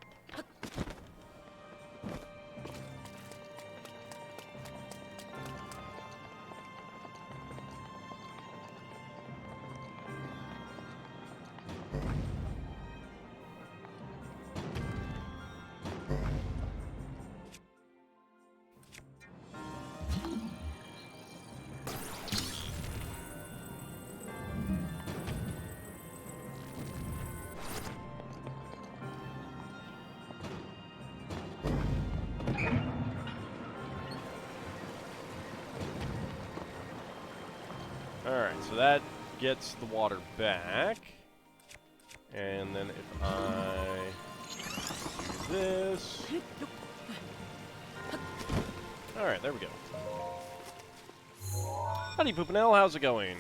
Alright, so that gets the water back. And then if I do this... Alright, there we go. Howdy, Poopinell, how's it going?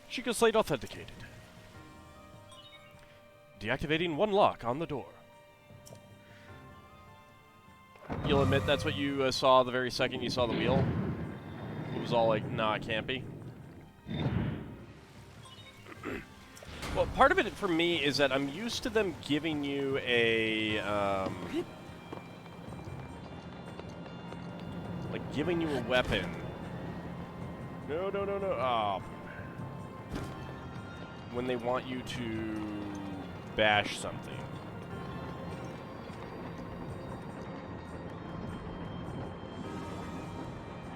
Chica Slate authenticated. Deactivating one lock on the door. You'll admit that's what you saw the very second you saw the wheel? It was all like, nah, it can't be. Well, part of it for me is that I'm used to them giving you a, like, giving you a weapon. No, no, no, no. Oh. When they want you to bash something.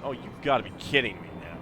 Oh, you've got to be kidding me now.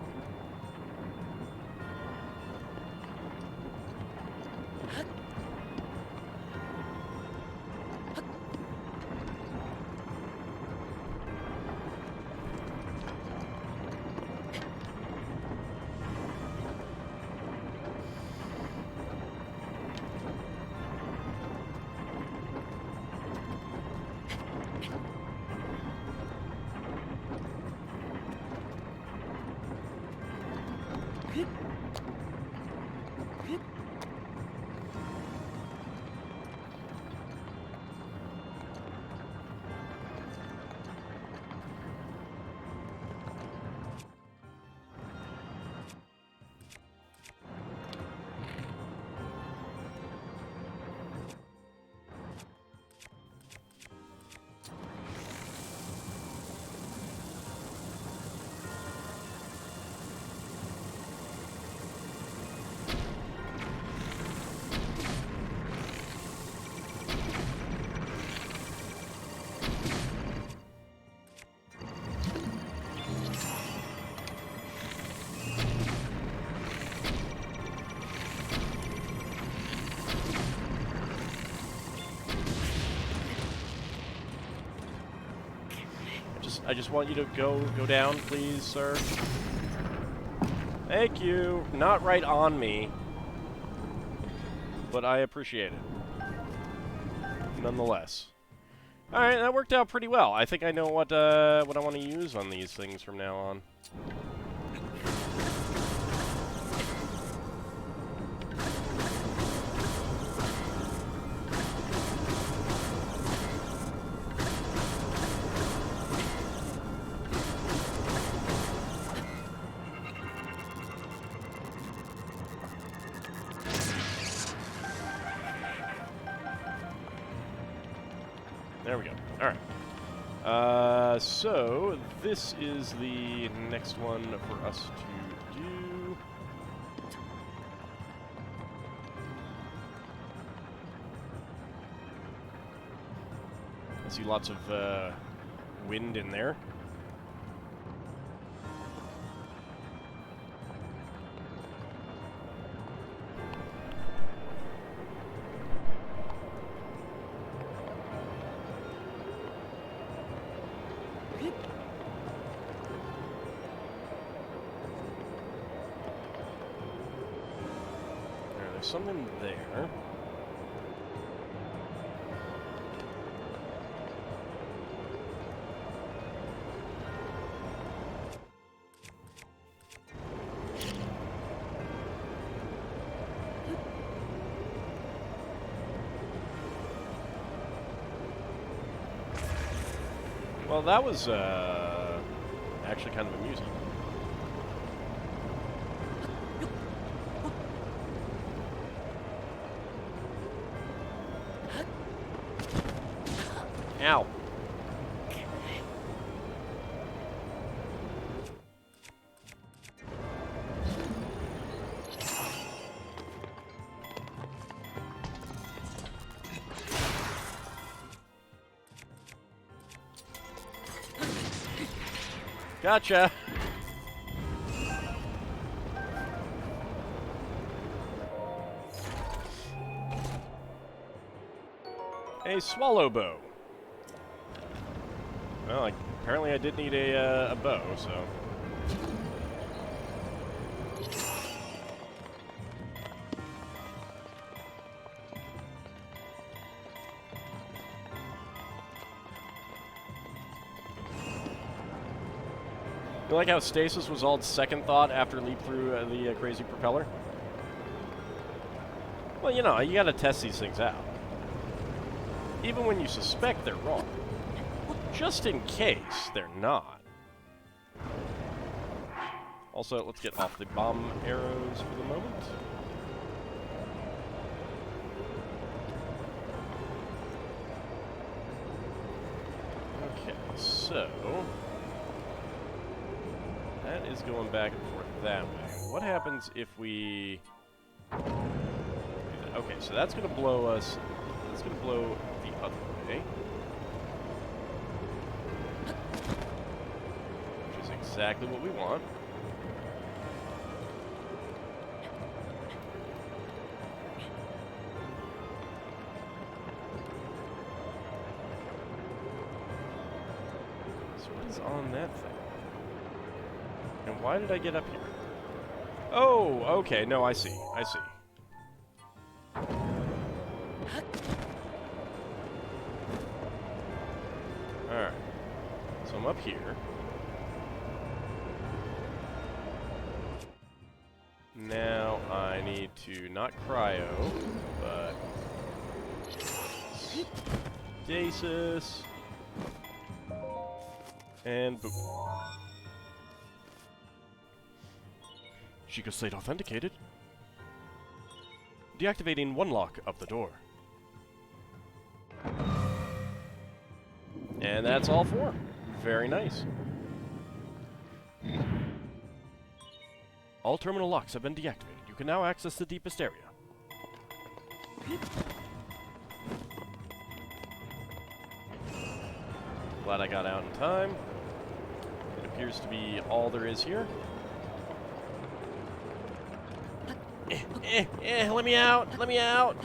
I just want you to go down, please, sir. Thank you. Not right on me, but I appreciate it. Nonetheless. All right, that worked out pretty well. I think I know what I want to use on these things from now on. There we go. Alright. So, this is the next one for us to do. see lots of wind in there. There's something there. Well, that was actually kind of amusing. Ow. Gotcha. A swallow bow. Well, apparently I did need a bow, so... You like how stasis was Ald's second thought after leap through the crazy propeller? Well, you know, you gotta test these things out. Even when you suspect they're wrong. Just in case they're not. Also, let's get off the bomb arrows for the moment. Okay, so... that is going back and forth that way. What happens if we... Okay, so that's going to blow us... That's going to blow the other way. Which is exactly what we want. So what is on that thing? And why did I get up here? Oh, okay. No, I see. I see. Alright. So I'm up here. Now I need to not cryo, but... stasis. And boom. Sheikah Slate authenticated. Deactivating one lock of the door. And that's all four. Very nice. All terminal locks have been deactivated. You can now access the deepest area. Glad I got out in time. It appears to be all there is here. Let me out! Let me out!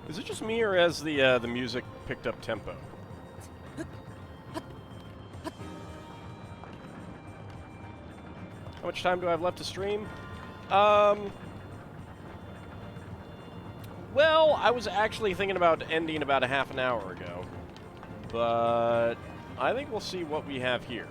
Is it just me, or has the music picked up tempo? How much time do I have left to stream? Well, I was actually thinking about ending about a half an hour ago. But I think we'll see what we have here.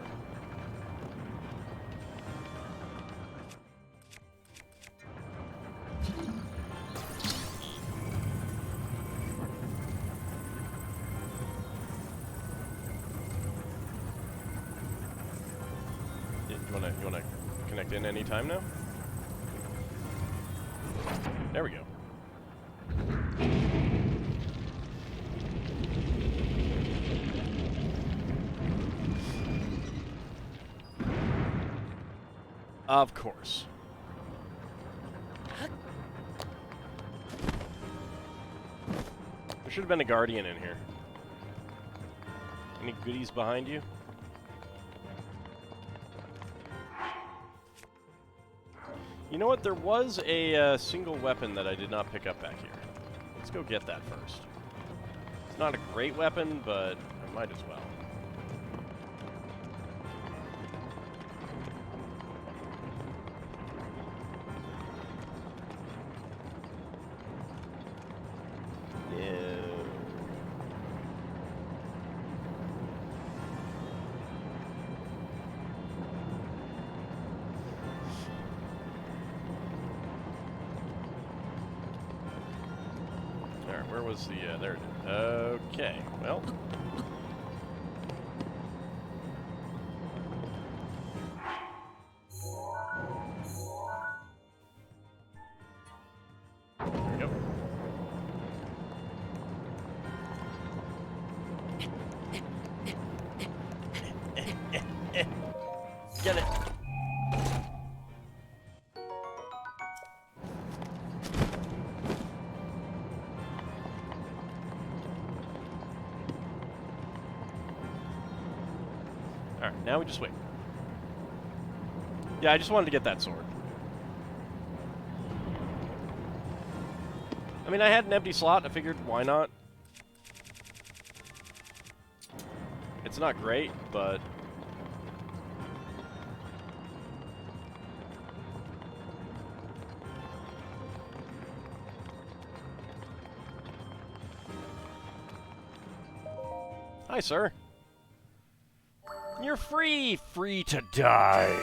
You wanna connect in any time now? There we go. Of course. There should have been a guardian in here. Any goodies behind you? You know what? There was a single weapon that I did not pick up back here. Let's go get that first. It's not a great weapon, but I might as well. Where was the, there it is. Okay, well. There we go. Get it. Alright, now we just wait. Yeah, I just wanted to get that sword. I mean, I had an empty slot. I figured, why not? It's not great, but... Hi, sir. You're free! Free to die!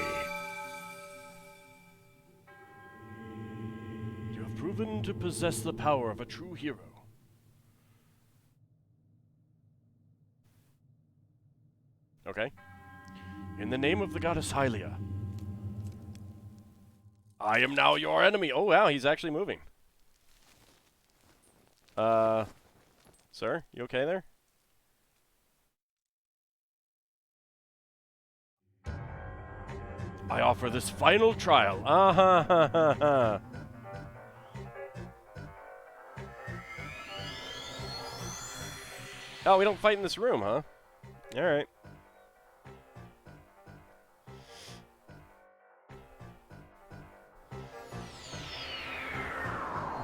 You have proven to possess the power of a true hero. Okay. In the name of the goddess Hylia, I am now your enemy. Oh, wow, he's actually moving. Sir, you okay there? I offer this final trial. Ah-ha-ha-ha-ha. Oh, we don't fight in this room, huh? Alright.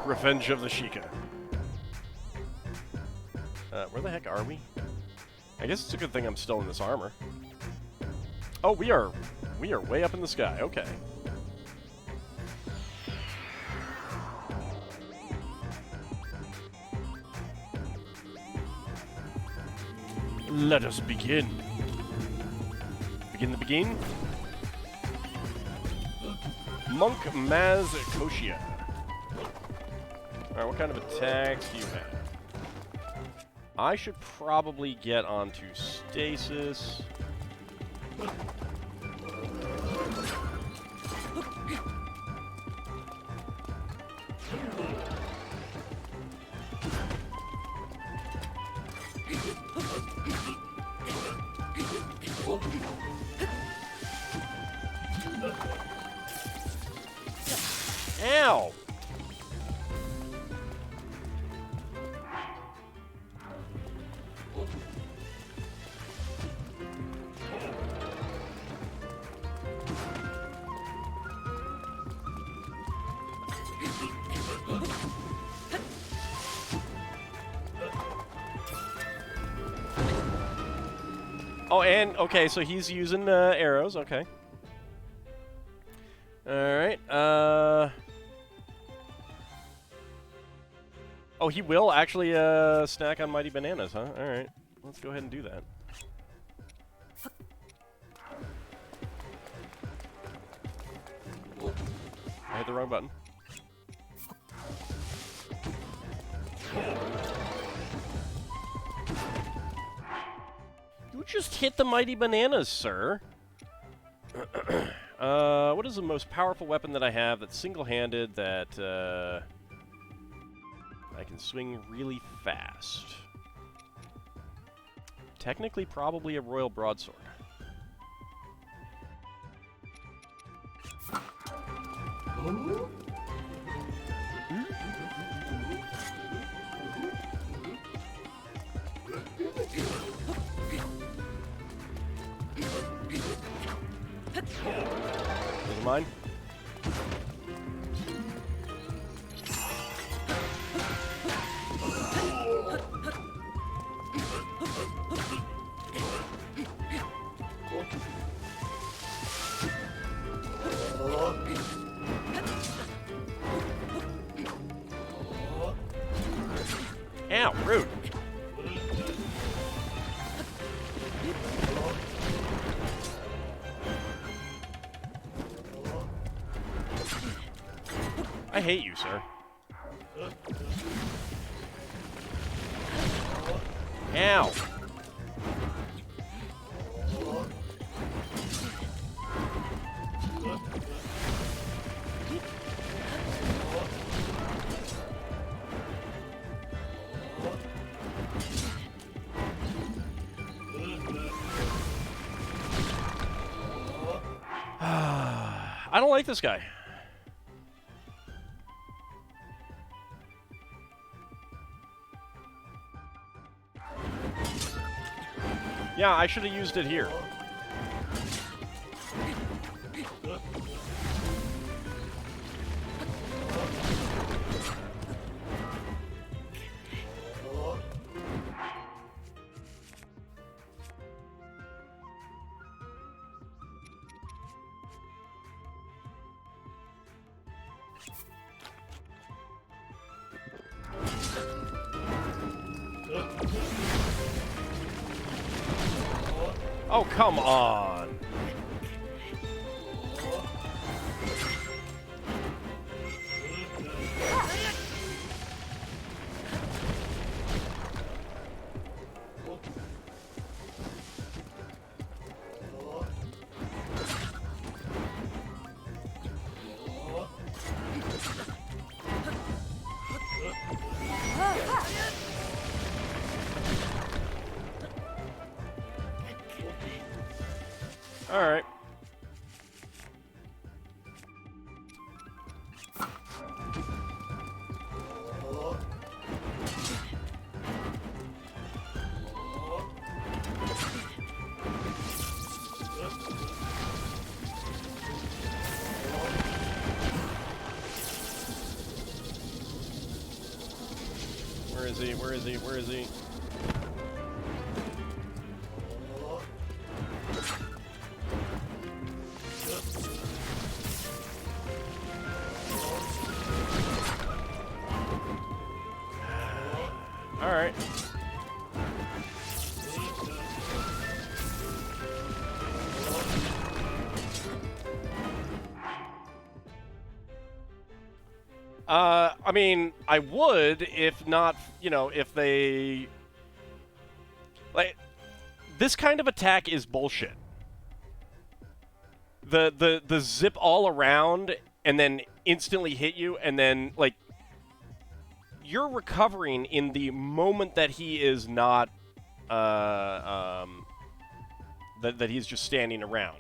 Revenge of the Sheikah. Where the heck are we? I guess it's a good thing I'm still in this armor. Oh, we are way up in the sky. Okay. Let us begin. Begin the begin. Monk Maz Koshia. Alright, what kind of attacks do you have? I should probably get onto stasis. Ow! Oh, and, okay, so he's using arrows, okay. Alright, oh, he will actually snack on Mighty Bananas, huh? Alright, let's go ahead and do that. I hit the wrong button. You just hit the Mighty Bananas, sir. What is the most powerful weapon that I have that's single-handed that I can swing really fast? Technically, probably a Royal Broadsword. Is it mine? Ow, rude. I hate you, sir. Ow. I don't like this guy. Yeah, I should have used it here. Oh, come on. All right. Where is he? Where is he? Where is he? All right. I mean, I would if not, you know, if they... Like, this kind of attack is bullshit. The zip all around and then instantly hit you and then, like, you're recovering in the moment that he is not, that he's just standing around.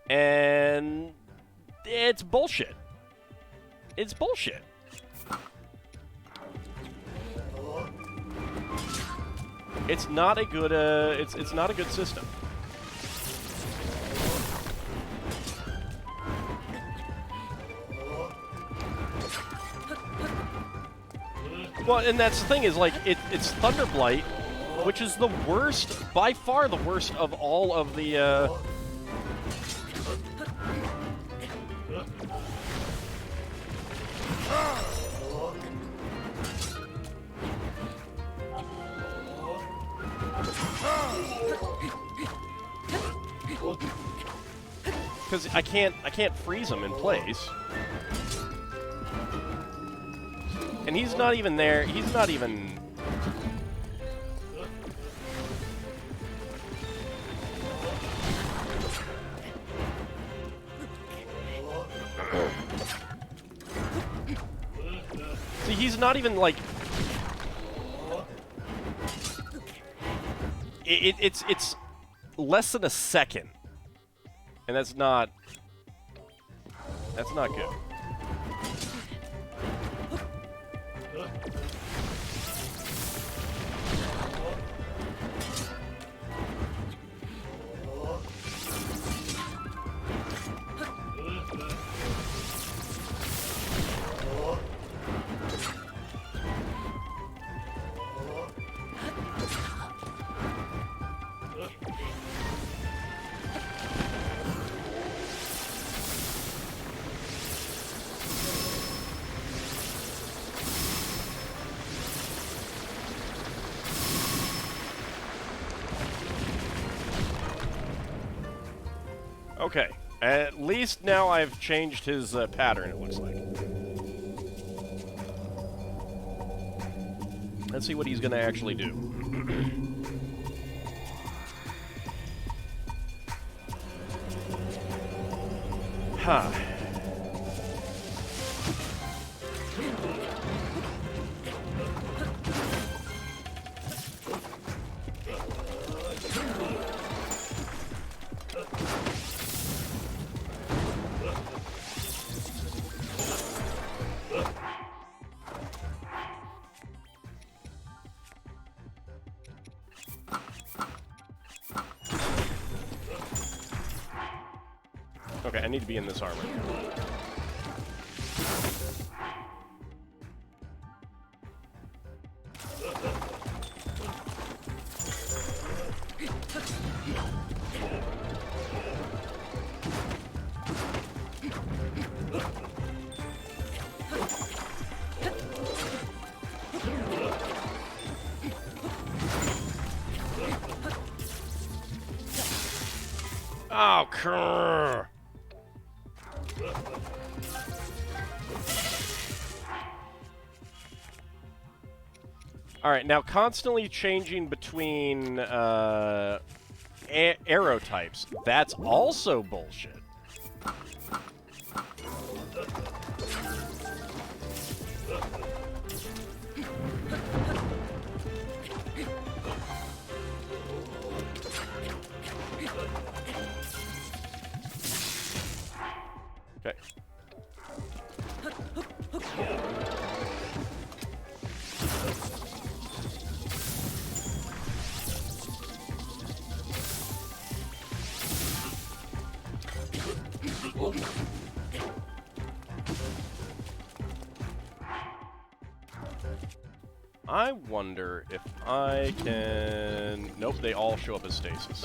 And it's bullshit. It's bullshit. It's not a good, it's not a good system. Well, and that's the thing is, like, it's Thunderblight, which is the worst, by far the worst of all of the, because I can't freeze him in place. And he's not even there. He's not even... See, he's not even, like... It's less than a second. And that's not good. Okay, at least now I've changed his pattern, it looks like. Let's see what he's going to actually do. Huh. Okay, I need to be in this armor. Oh, crrr. Alright, now constantly changing between arrow types. That's also bullshit. Okay. I wonder if I can... Nope, they all show up as stasis.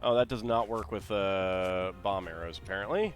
Oh, that does not work with bomb arrows, apparently.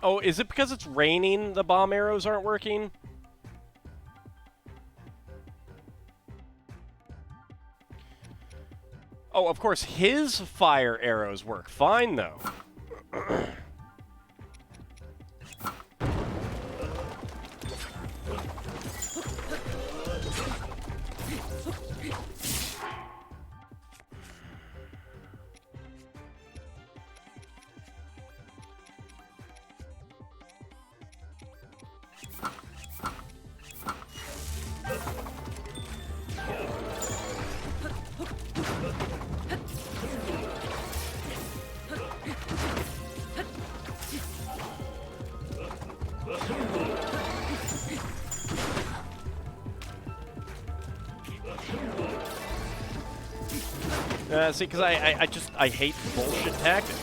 Oh, is it because it's raining the bomb arrows aren't working? Oh, of course, his fire arrows work fine, though. See, because I hate bullshit tactics.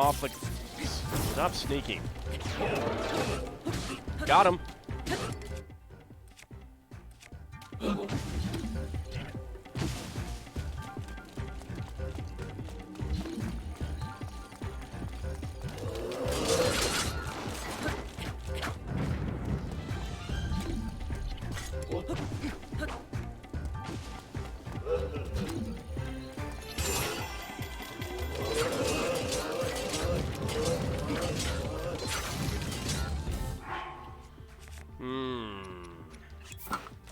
off the... Stop sneaking. Got him.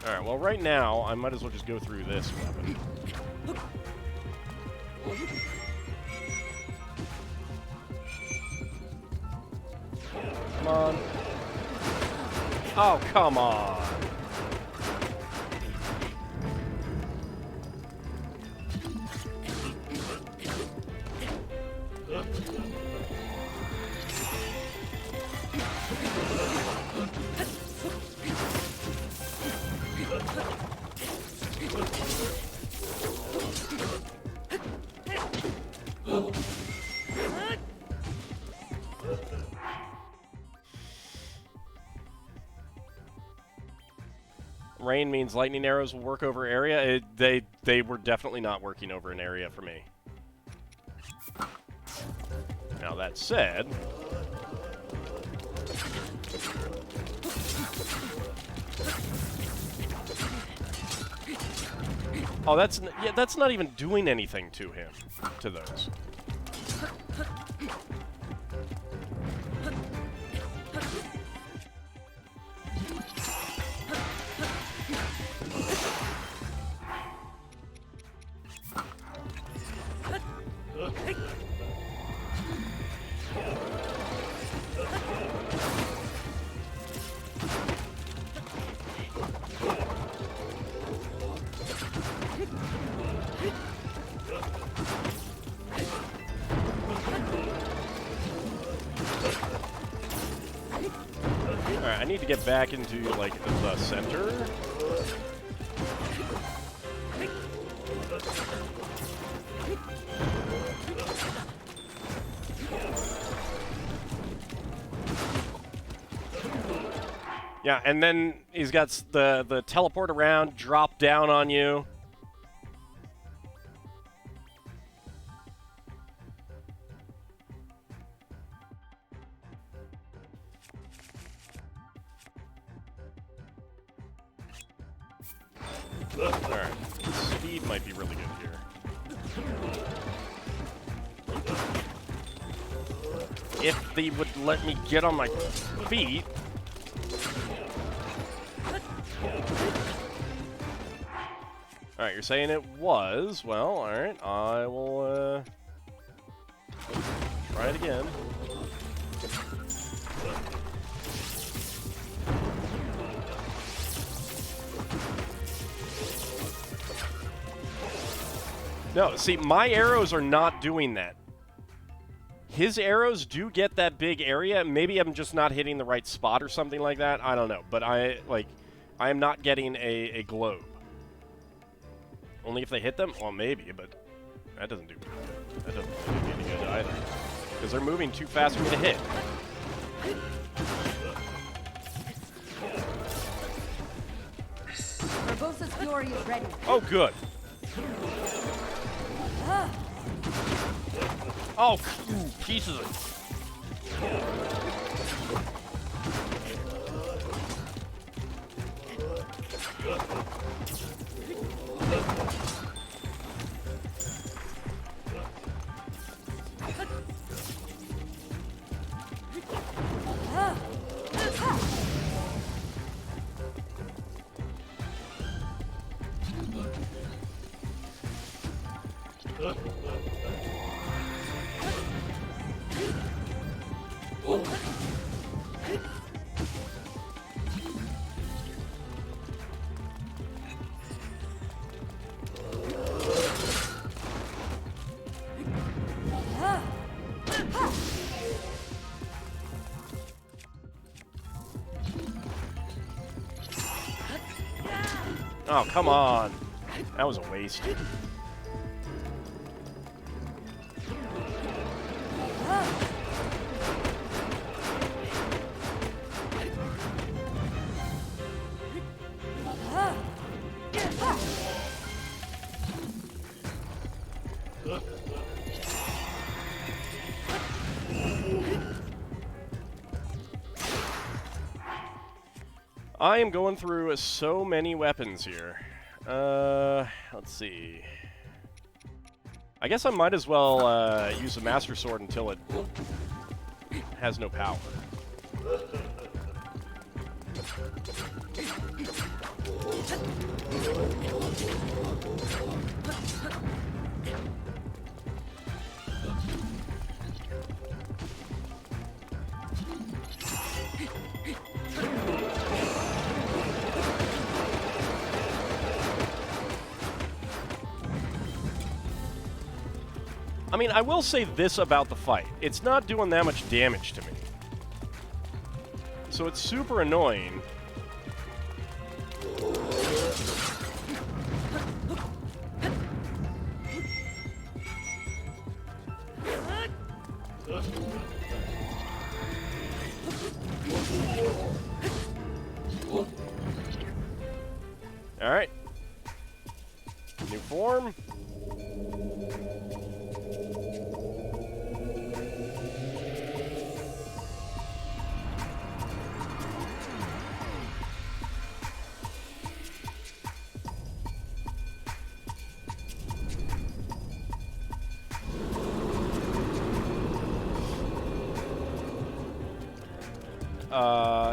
Alright, well right now, I might as well just go through this weapon. Come on. Oh, come on. Rain means lightning arrows will work over area. They were definitely not working over an area for me. Now that said, oh, that's not even doing anything to him, to those. Alright, I need to get back into, like, the center. Yeah, and then he's got the teleport around, drop down on you. Alright, speed might be really good here. If they would let me get on my feet. Alright, you're saying it was. Well, alright, I will try it again. No, see, my arrows are not doing that. His arrows do get that big area. Maybe I'm just not hitting the right spot or something like that. I don't know. But I am not getting a globe. Only if they hit them? Well, maybe, but that doesn't do good. That doesn't do any good either. Because they're moving too fast for me to hit. Urbosa's fury is ready. Oh, good. Oh, pieces of... Oh, come on. That was a waste. I am going through so many weapons here. Let's see. I guess I might as well use the Master Sword until it has no power. I mean, I will say this about the fight. It's not doing that much damage to me. So it's super annoying. All right. New form.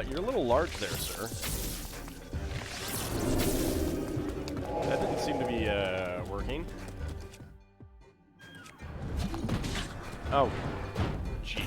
You're a little large there, sir. That didn't seem to be, working. Oh. Jeez.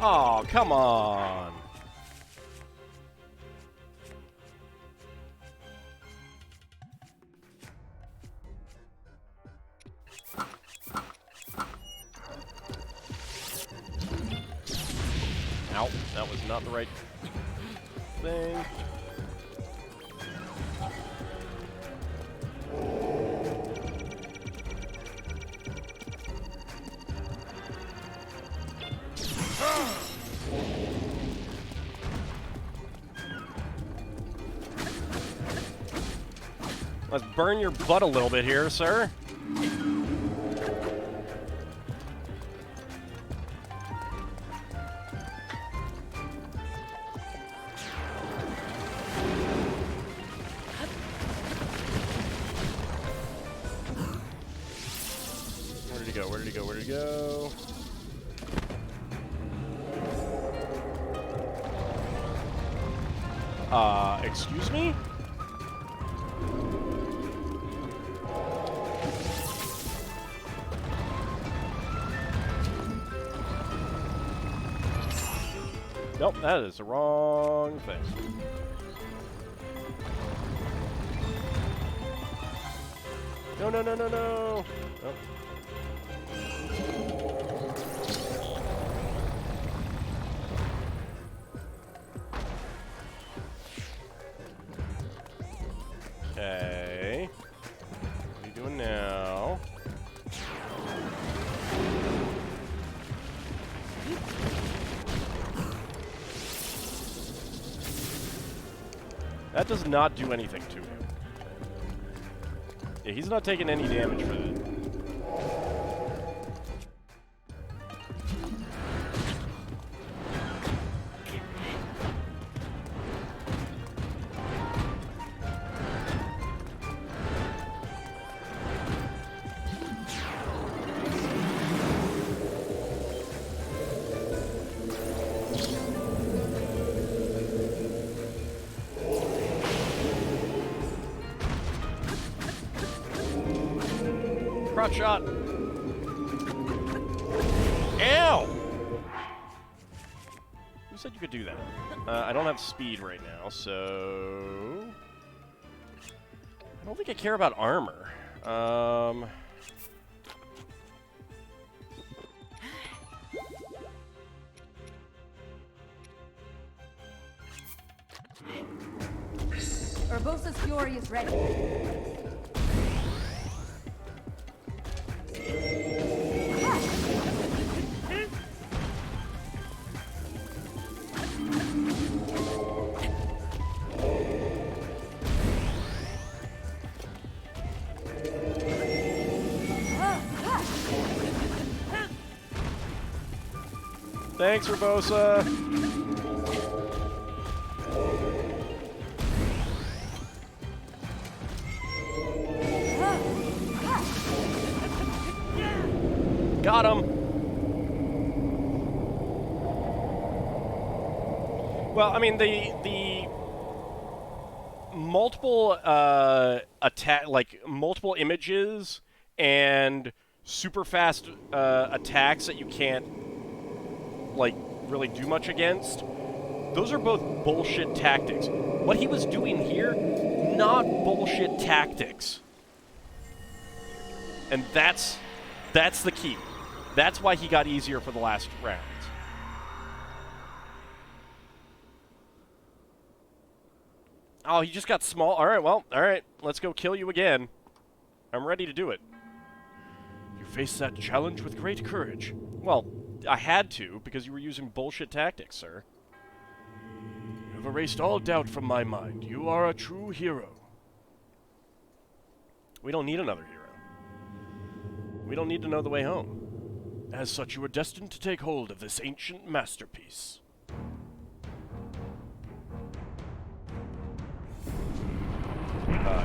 Oh, come on. Ow, that was not the right thing. Let's burn your butt a little bit here, sir. Where did he go? Where did he go? Where did he go? Excuse me? Nope, that is the wrong thing. No, no, no, no, no. Nope. Okay. What are you doing now? That does not do anything to him. Yeah, he's not taking any damage for that. Crotch shot. Ow! Who said you could do that? I don't have speed right now, so... I don't think I care about armor. Urbosa's fury is ready. Thanks, Urbosa. Got him. Well, I mean, the multiple multiple images and super fast attacks that you can't really do much against. Those are both bullshit tactics. What he was doing here, not bullshit tactics. And that's the key. That's why he got easier for the last rounds. Oh, he just got small. All right, well, all right. Let's go kill you again. I'm ready to do it. You faced that challenge with great courage. Well, I had to, because you were using bullshit tactics, sir. You have erased all doubt from my mind. You are a true hero. We don't need another hero. We don't need to know the way home. As such, you were destined to take hold of this ancient masterpiece.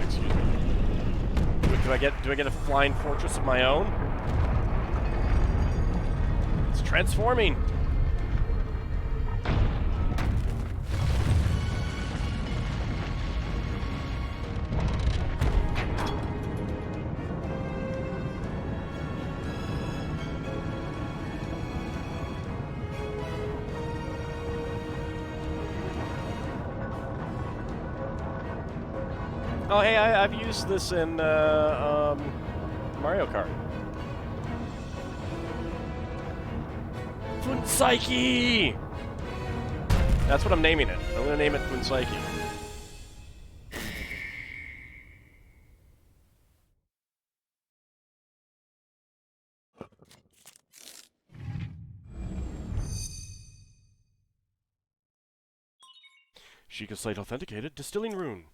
Excuse me. Do I get a flying fortress of my own? It's transforming. Oh, hey, I've used this in Mario Kart. Horsecycle! That's what I'm naming it. I'm going to name it Horsecycle. Sheikah Slate authenticated. Distilling rune.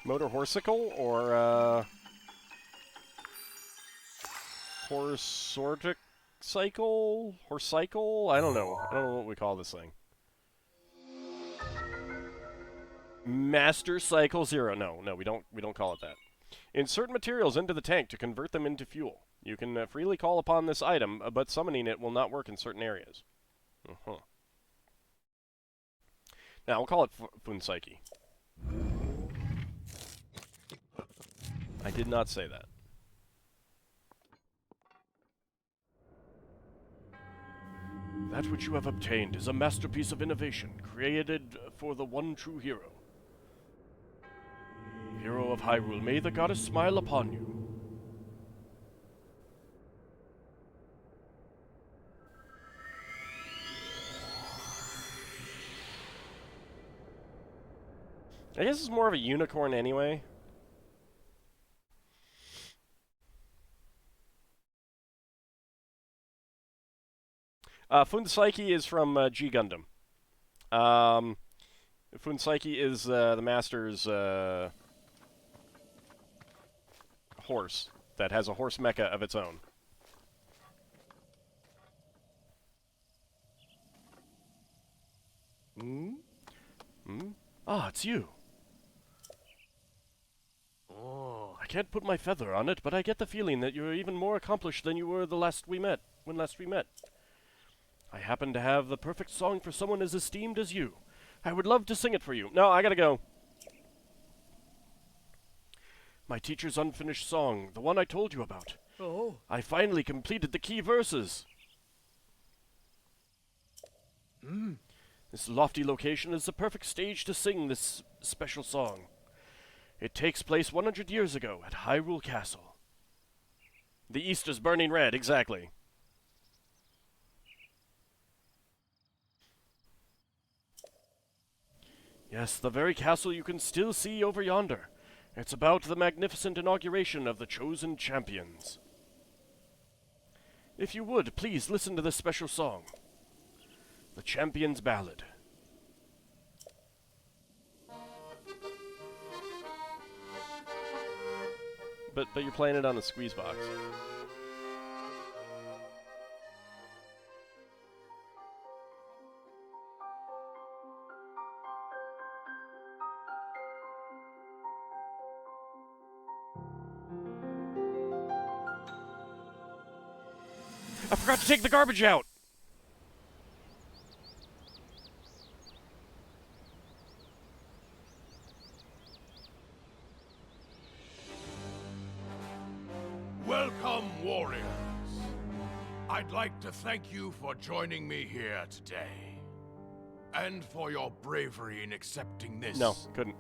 Motor Horsecycle or Horsecycle? Horsecycle? I don't know. I don't know what we call this thing. Master Cycle Zero. No, we don't call it that. Insert materials into the tank to convert them into fuel. You can freely call upon this item, but summoning it will not work in certain areas. Now we'll call it Horsecycle. I did not say that. That which you have obtained is a masterpiece of innovation, created for the one true hero. Hero of Hyrule, may the goddess smile upon you. I guess it's more of a unicorn anyway. Horsecycle is from G Gundam. Horsecycle is the Master's horse that has a horse mecha of its own. Ah, it's you. Oh, I can't put my feather on it, but I get the feeling that you're even more accomplished than you were when last we met. I happen to have the perfect song for someone as esteemed as you. I would love to sing it for you. No, I gotta go. My teacher's unfinished song, the one I told you about. Oh. I finally completed the key verses. This lofty location is the perfect stage to sing this special song. It takes place 100 years ago at Hyrule Castle. The east is burning red, exactly. Yes, the very castle you can still see over yonder. It's about the magnificent inauguration of the chosen champions. If you would, please listen to this special song. The Champion's Ballad. But you're playing it on the squeeze box. I forgot to take the garbage out! Welcome, warriors. I'd like to thank you for joining me here today. And for your bravery in accepting this No, couldn't.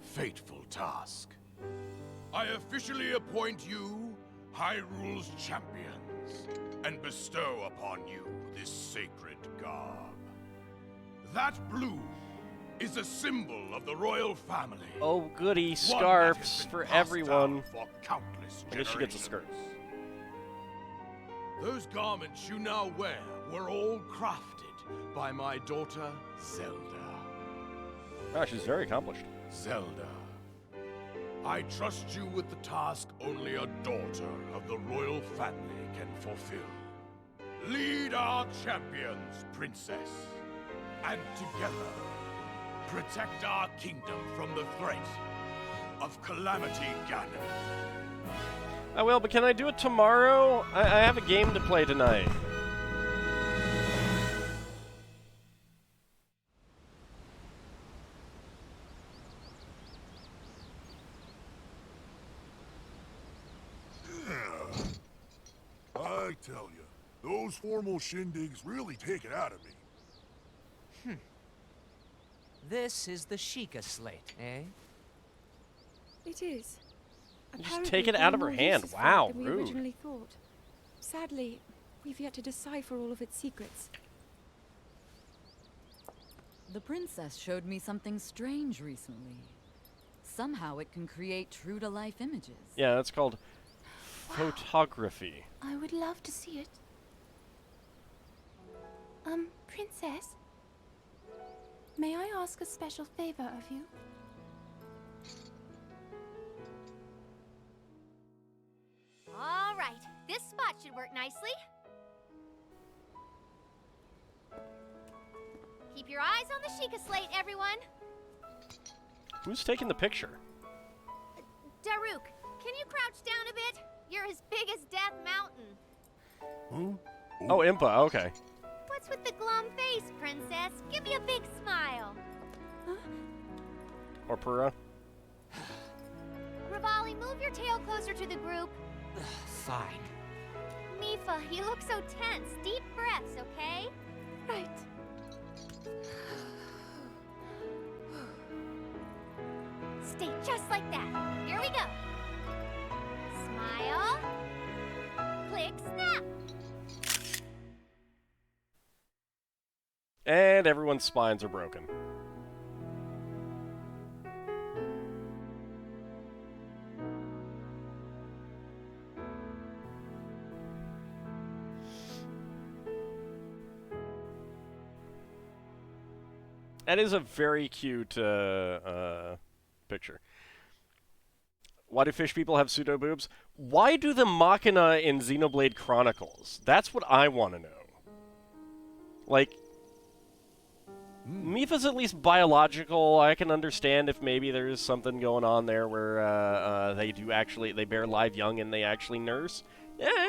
fateful task. I officially appoint you Hyrule's champions, and bestow upon you this sacred garb. That blue is a symbol of the royal family. Oh, goody, One that has scarves been for passed everyone. down for countless I guess she gets a skirt. generations. Those garments you now wear were all crafted by my daughter, Zelda. Ah, she's very accomplished. Zelda, I trust you with the task only a daughter of the royal family can fulfill. Lead our champions, princess, and together protect our kingdom from the threat of Calamity Ganon. I will, but can I do it tomorrow? I have a game to play tonight. I tell you, those formal shindigs really take it out of me. This is the Sheikah slate, eh? It is. Just take it out of her hand. Wow, than we rude. originally thought. Sadly, we've yet to decipher all of its secrets. The princess showed me something strange recently. Somehow it can create true-to-life images. Yeah, that's called photography. I would love to see it. Princess? May I ask a special favor of you? All right, this spot should work nicely. Keep your eyes on the Sheikah slate, everyone. Who's taking the picture? Daruk, can you crouch down a bit? You're as big as Death Mountain. Huh? Oh, Impa, okay. What's with the glum face, princess? Give me a big smile. Or Pura. Rivali, move your tail closer to the group. Fine. Mifa, you look so tense. Deep breaths, okay? Right. Stay just like that. Here we go. Smile. Click, snap. And everyone's spines are broken. That is a very cute picture. Why do fish people have pseudo boobs? Why do the Machina in Xenoblade Chronicles? That's what I want to know. Like, Mifa's at least biological. I can understand if maybe there's something going on there where they bear live young and they actually nurse. Yeah.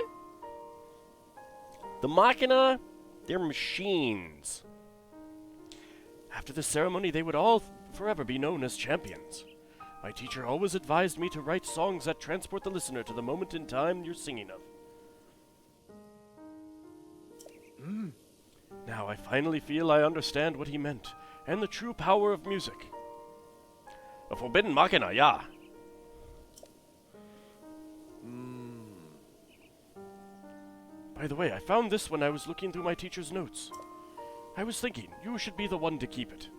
The Machina, They're machines. After the ceremony, they would all forever be known as champions. My teacher always advised me to write songs that transport the listener to the moment in time you're singing of. Now I finally feel I understand what he meant, and the true power of music. A forbidden machina, yeah. By the way, I found this when I was looking through my teacher's notes. I was thinking, you should be the one to keep it.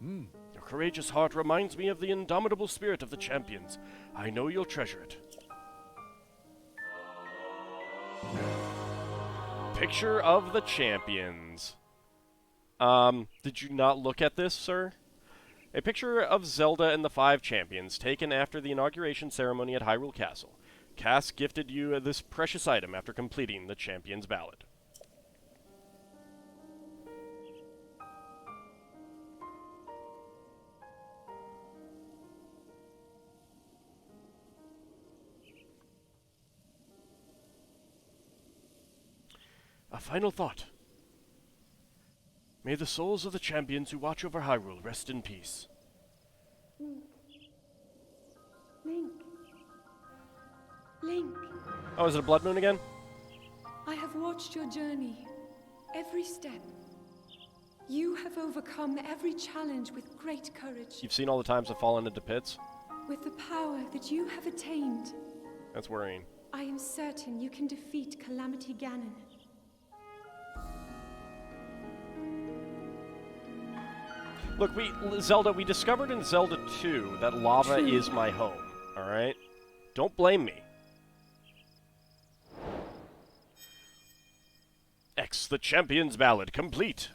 Your courageous heart reminds me of the indomitable spirit of the champions. I know you'll treasure it. Picture of the champions. Did you not look at this, sir? A picture of Zelda and the 5 champions taken after the inauguration ceremony at Hyrule Castle. Cass gifted you this precious item after completing the Champion's Ballad. A final thought. May the souls of the champions who watch over Hyrule rest in peace. Link. Link. Oh, is it a blood moon again? I have watched your journey, every step. You have overcome every challenge with great courage. You've seen all the times I've fallen into pits? With the power that you have attained, That's worrying. I am certain you can defeat Calamity Ganon. Look, Zelda, we discovered in Zelda 2 that lava is my home, alright? Don't blame me. X, the Champion's Ballad, complete.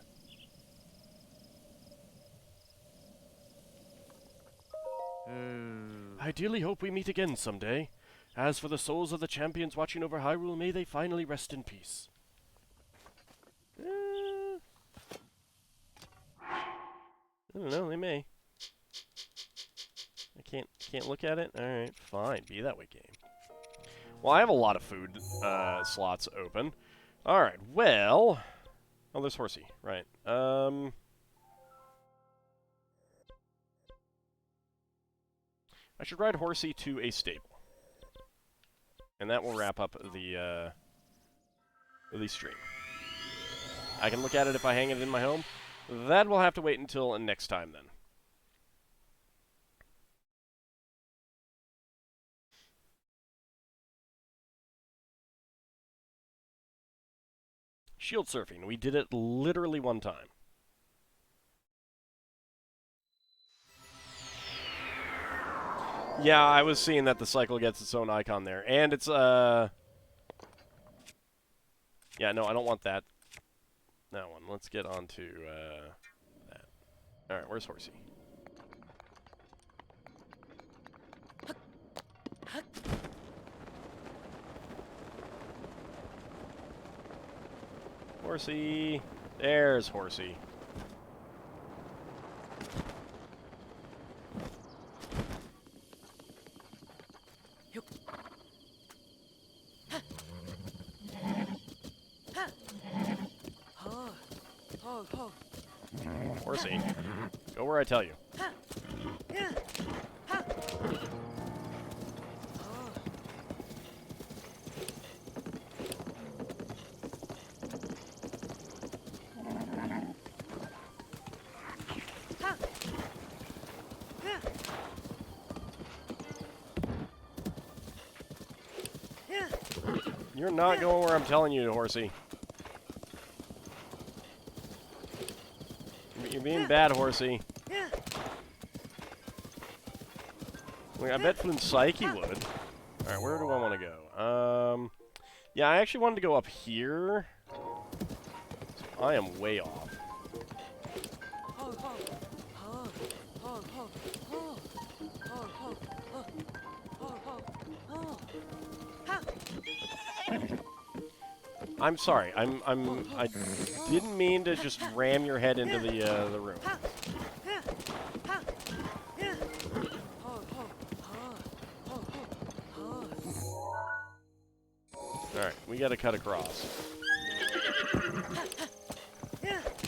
I dearly hope we meet again someday. As for the souls of the champions watching over Hyrule, may they finally rest in peace. I don't know, they may. I can't look at it? Alright, fine. Be that way, game. Well, I have a lot of food slots open. Alright, well... Oh, there's Horsey. Right. I should ride Horsey to a stable. And that will wrap up the stream. I can look at it if I hang it in my home. That will have to wait until next time, then. Shield surfing. We did it literally one time. Yeah, I was seeing that the cycle gets its own icon there. And it's, Yeah, no, I don't want that. That one. Let's get on to, that. Alright, where's Horsey? Horsey. There's Horsey. Horsey, go where I tell you. You're not going where I'm telling you, Horsey. You're being bad, Horsey. Wait, I bet Psyche would. Alright, where do I want to go? Yeah, I actually wanted to go up here. So I am way off. I'm sorry. I didn't mean to just ram your head into the room. All right, we got to cut across.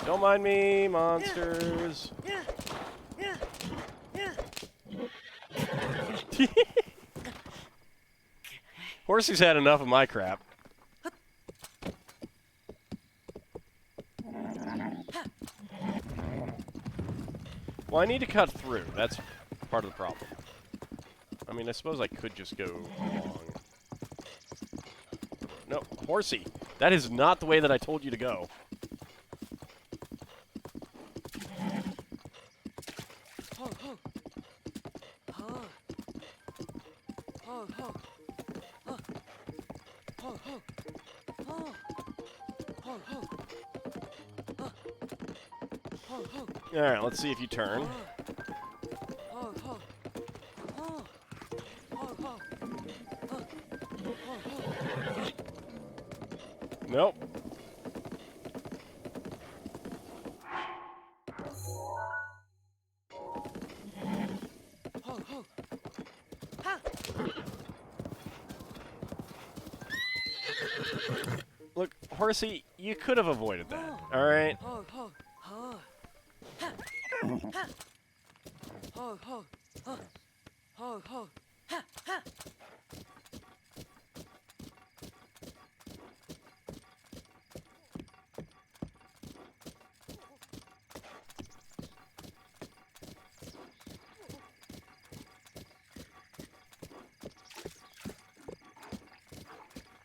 Don't mind me, monsters. Horsey's had enough of my crap. Well, I need to cut through. That's part of the problem. I mean, I suppose I could just go along. No, Horsey, that is not the way that I told you to go. Alright, let's see if you turn. Nope. Look, Horsey, you could have avoided that, alright?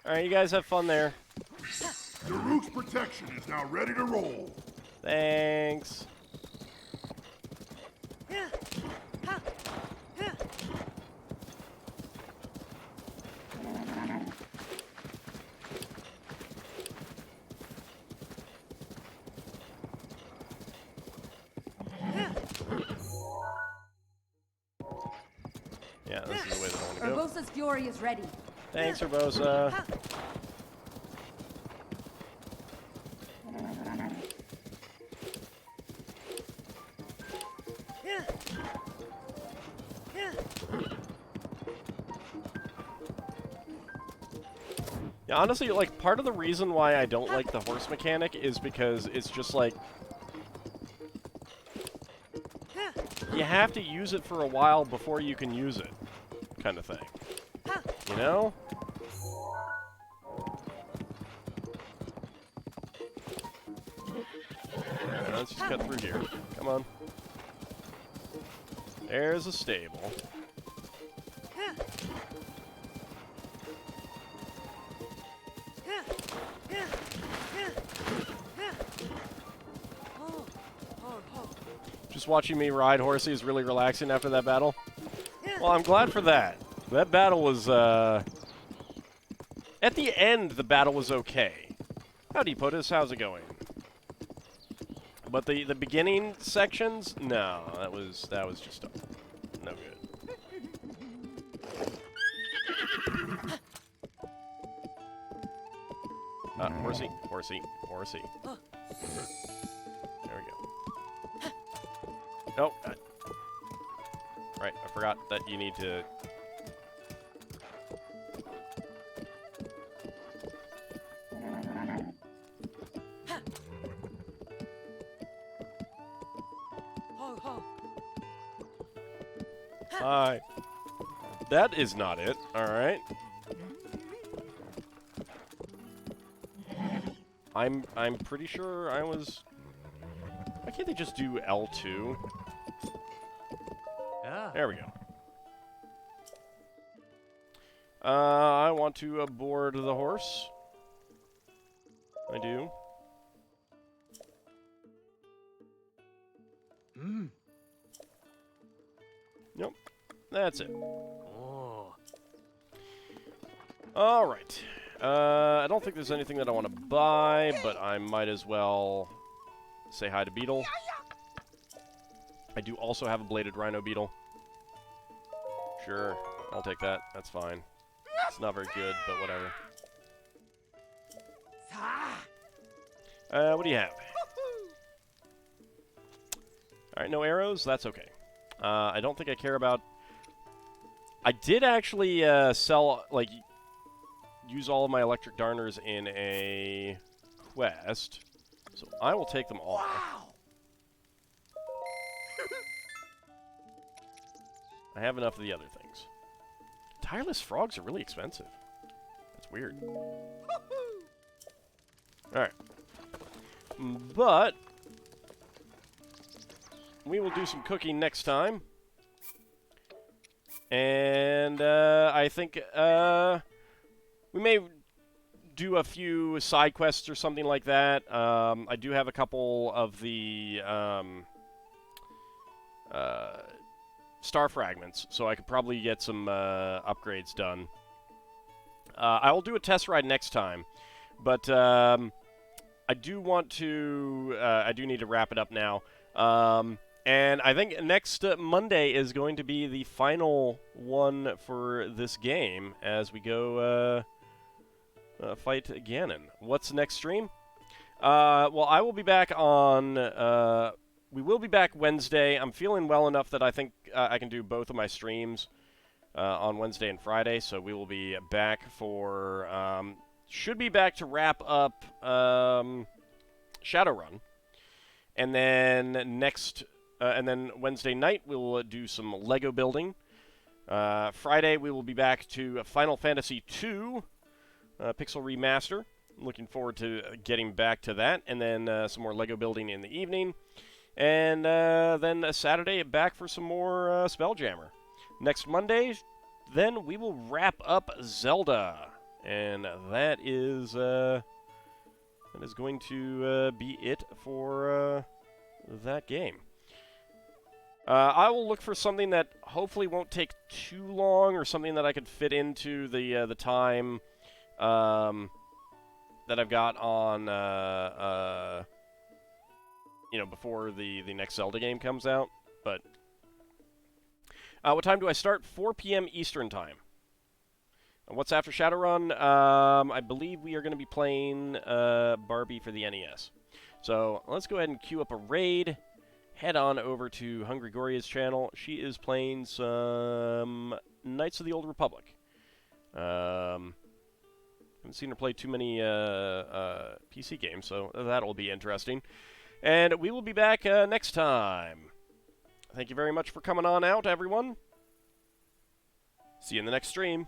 Alright, you guys have fun there. Daruk's protection is now ready to roll. Thanks. Yeah, this is the way that I want to go. Urbosa's fury is ready. Thanks, Urbosa. Yeah, honestly, like, part of the reason why I don't like the horse mechanic is because it's just like... you have to use it for a while before you can use it, kind of thing. You know? Alright, let's just cut through here. Come on. There's a stable. Just watching me ride Horsey is really relaxing after that battle. Well, I'm glad for that. That battle was, at the end, the battle was okay. Howdy, POTUS, how's it going? But the beginning sections, no, that was just no good. Horsey, Horsey, Horsey. There we go. Oh, right, I forgot that you need to... Hi. That is not it, alright. I'm pretty sure I was... Why can't they just do L2? Ah. There we go. I want to board the horse. I do. Nope. That's it. Oh. Alright. I don't think there's anything that I want to buy, but I might as well say hi to Beetle. I do also have a bladed rhino beetle. Sure, I'll take that. That's fine. It's not very good, but whatever. What do you have? Alright, no arrows? That's okay. I don't think I care about... I did actually sell, like, use all of my electric darners in a quest, so I will take them all. Wow! I have enough of the other things. Tireless frogs are really expensive. That's weird. Alright. But we will do some cooking next time. And I think we may do a few side quests or something like that. I do have a couple of the star fragments, so I could probably get some upgrades done. I will do a test ride next time, but I do want to. I do need to wrap it up now. And I think next Monday is going to be the final one for this game as we go fight Ganon. What's the next stream? Well, I will be back on... we will be back Wednesday. I'm feeling well enough that I think I can do both of my streams on Wednesday and Friday, so we will be back for... should be back to wrap up Shadowrun. And then and then Wednesday night, we'll do some Lego building. Friday, we will be back to Final Fantasy II Pixel Remaster. Looking forward to getting back to that. And then some more Lego building in the evening. And then Saturday, back for some more Spelljammer. Next Monday, then we will wrap up Zelda. And that is going to be it for that game. I will look for something that hopefully won't take too long, or something that I could fit into the time that I've got on before the next Zelda game comes out. But what time do I start? 4 p.m. Eastern time. And what's after Shadowrun? I believe we are going to be playing Barbie for the NES. So let's go ahead and queue up a raid. Head on over to Hungry Goria's channel. She is playing some Knights of the Old Republic. Haven't seen her play too many PC games, so that'll be interesting. And we will be back next time. Thank you very much for coming on out, everyone. See you in the next stream.